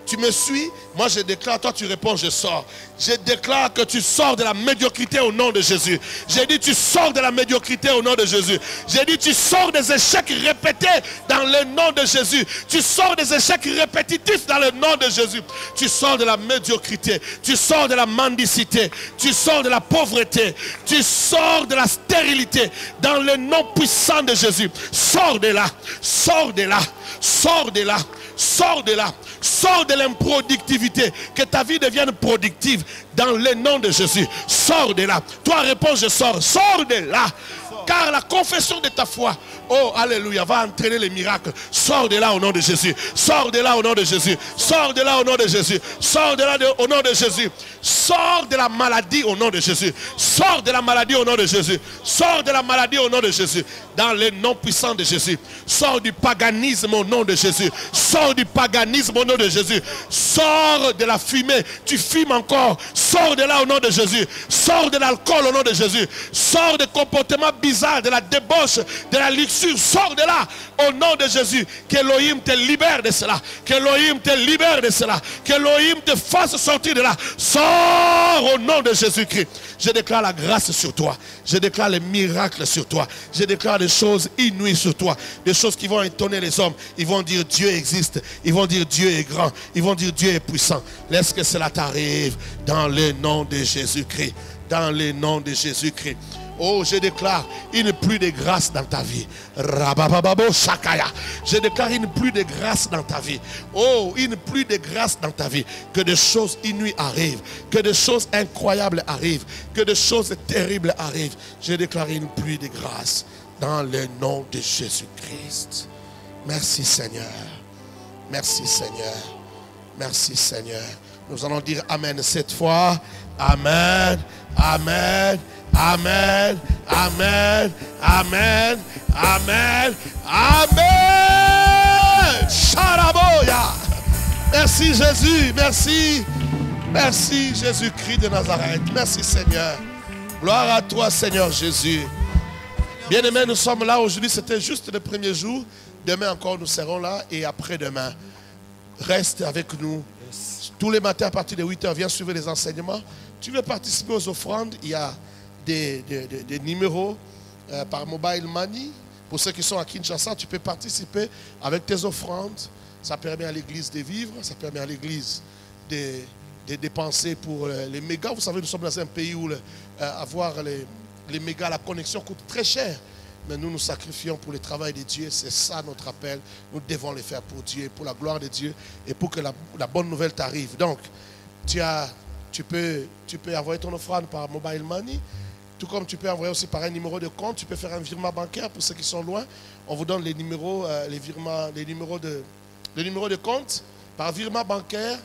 Tu me suis, moi je déclare, toi tu réponds, je sors. Je déclare que tu sors de la médiocrité au nom de Jésus. J'ai dit tu sors de la médiocrité au nom de Jésus. J'ai dit tu sors des échecs répétés dans le nom de Jésus. Tu sors des échecs répétitifs dans le nom de Jésus. Tu sors de la médiocrité, tu sors de la mendicité, tu sors de la pauvreté, tu sors de la stérilité dans le nom puissant de Jésus. Sors de là, sors de là, sors de là, sors de là, sors de l'improductivité, que ta vie devienne productive dans le nom de Jésus. Sors de là. Toi réponds, je sors. Sors de là. Car la confession de ta foi, oh alléluia, va entraîner les miracles. Sors de là au nom de Jésus. Sors de là au nom de Jésus. Sors de là au nom de Jésus. Sors de là au nom de Jésus. Sors de la maladie au nom de Jésus. Sors de la maladie au nom de Jésus. Sors de la maladie au nom de Jésus. Dans le nom puissant de Jésus. Sors du paganisme au nom de Jésus. Sors du paganisme au nom de Jésus. Sors de la fumée. Tu fumes encore. Sors de là au nom de Jésus. Sors de l'alcool au nom de Jésus. Sors des comportements bizarres, de la débauche, de la luxure. Sors de là au nom de Jésus. Qu'Elohim te libère de cela. Qu'Elohim te libère de cela. Qu'Elohim te fasse sortir de là. Sors au nom de Jésus-Christ. Je déclare la grâce sur toi. Je déclare les miracles sur toi. Je déclare des choses inouïes sur toi. Des choses qui vont étonner les hommes. Ils vont dire Dieu existe. Ils vont dire Dieu est grand. Ils vont dire Dieu est puissant. Laisse que cela t'arrive dans le nom de Jésus-Christ. Dans le nom de Jésus-Christ. Oh, je déclare une pluie de grâce dans ta vie. Rabababo Shakaya. Je déclare une pluie de grâce dans ta vie. Oh, une pluie de grâce dans ta vie. Que des choses inouïes arrivent. Que des choses incroyables arrivent. Que des choses terribles arrivent. Je déclare une pluie de grâce dans le nom de Jésus-Christ. Merci Seigneur. Merci Seigneur. Merci Seigneur. Nous allons dire Amen cette fois. Amen. Amen. Amen, amen, amen, amen, amen. Sharaboya. Merci Jésus, merci. Merci Jésus-Christ de Nazareth. Merci Seigneur. Gloire à toi Seigneur Jésus. Bien-aimés, nous sommes là aujourd'hui. C'était juste le premier jour. Demain encore nous serons là et après-demain. Reste avec nous. Tous les matins à partir de 8h, viens suivre les enseignements. Tu veux participer aux offrandes, il y a des numéros par mobile money. Pour ceux qui sont à Kinshasa, tu peux participer avec tes offrandes. Ça permet à l'église de vivre, ça permet à l'église de dépenser pour les mégas. Vous savez, nous sommes dans un pays où avoir les mégas, la connexion coûte très cher. mais nous nous sacrifions pour le travail de Dieu. C'est ça notre appel. Nous devons le faire pour Dieu, pour la gloire de Dieu et pour que la bonne nouvelle t'arrive. Donc, tu peux envoyer ton offrande par mobile money, tout comme tu peux envoyer aussi par un numéro de compte. Tu peux faire un virement bancaire pour ceux qui sont loin. On vous donne les numéros, les numéros de compte par virement bancaire,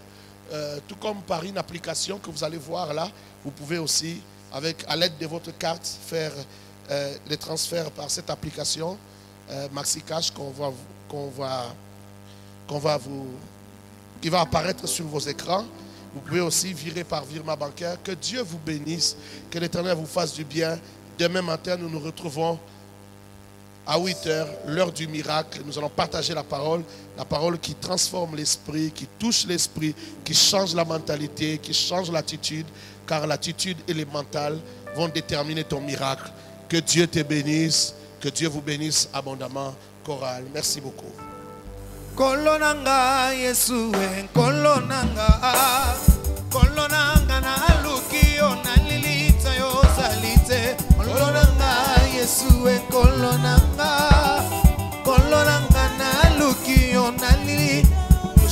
tout comme par une application que vous allez voir là. Vous pouvez aussi, à l'aide de votre carte, faire les transferts par cette application MaxiCash qui va apparaître sur vos écrans. Vous pouvez aussi virer par virement bancaire. Que Dieu vous bénisse, que l'Éternel vous fasse du bien. Demain matin, nous nous retrouvons à 8 h, l'heure du miracle. Nous allons partager la parole qui transforme l'esprit, qui touche l'esprit, qui change la mentalité, qui change l'attitude, car l'attitude et les mentales vont déterminer ton miracle. Que Dieu te bénisse, que Dieu vous bénisse abondamment. Chorale, merci beaucoup. Kolonanga Yesue, kolonanga na lukio na lilita yo salite. Kolonanga Yesue, kolonanga na lukio na lilita.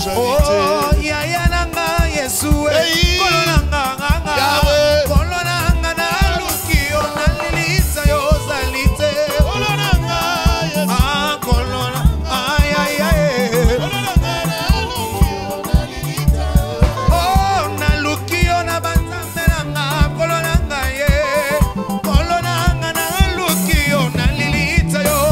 Oh, yaya nanga Yesue, kolonanga na lukio na lilita yo salite. Kolonanga na lukio na lilita yo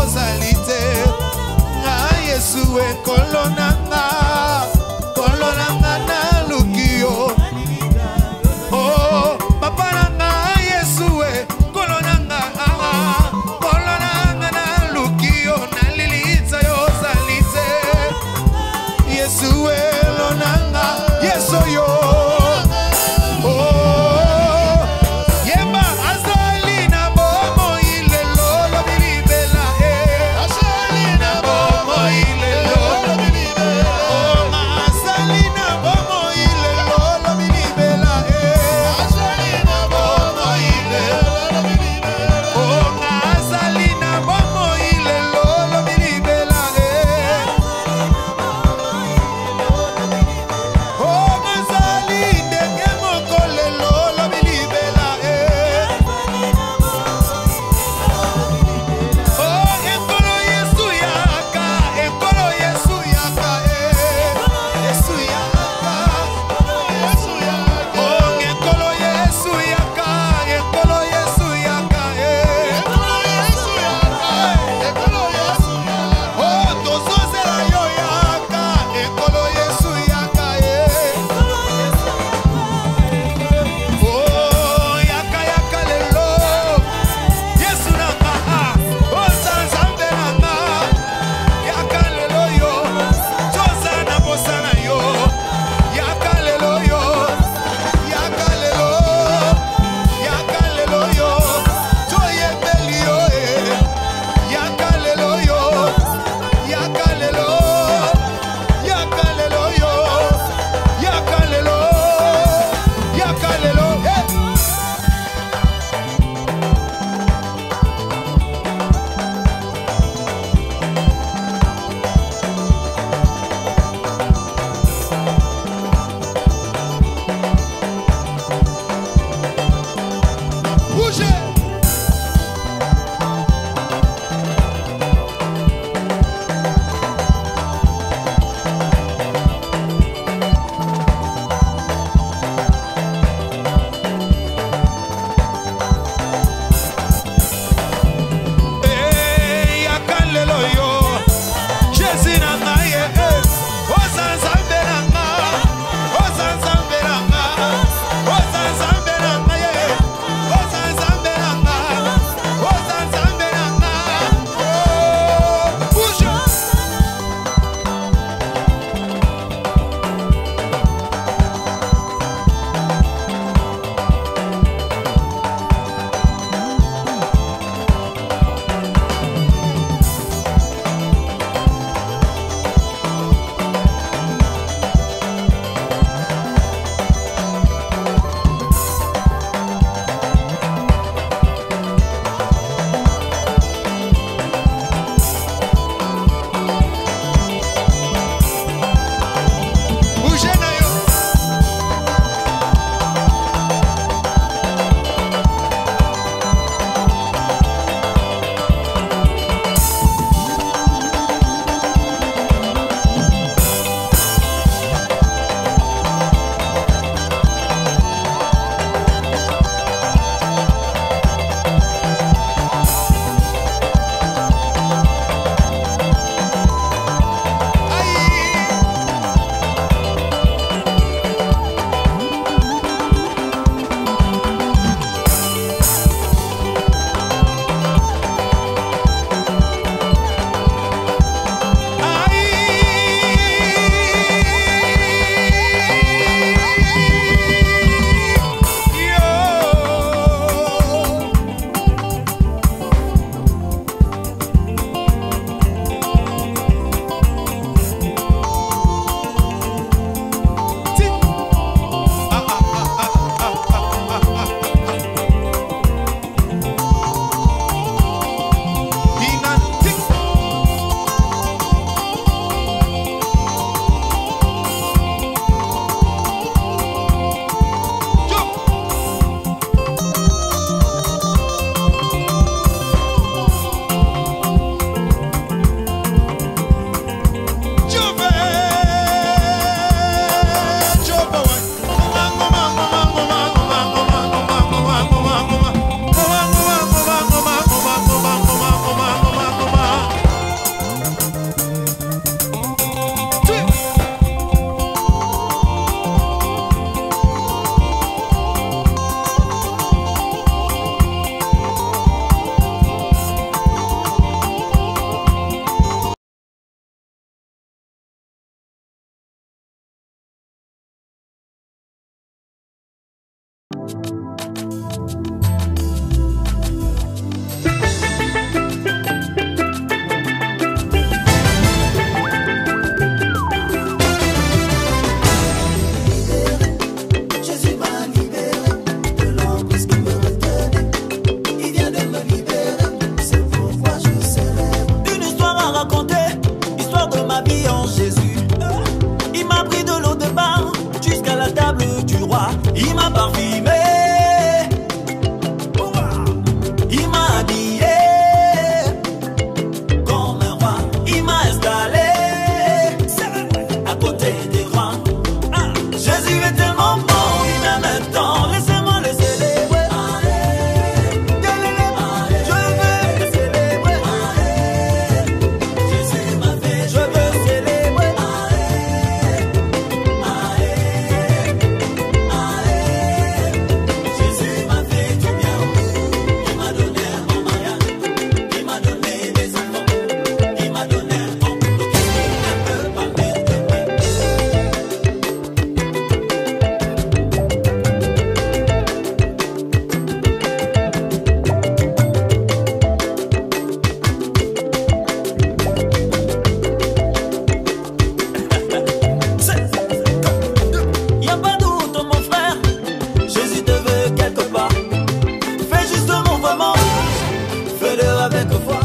avec foi.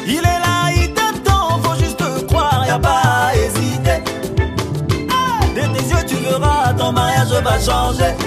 Il est là, il t'attend, faut juste croire, y a pas à hésiter. De tes yeux tu verras, ton mariage va changer.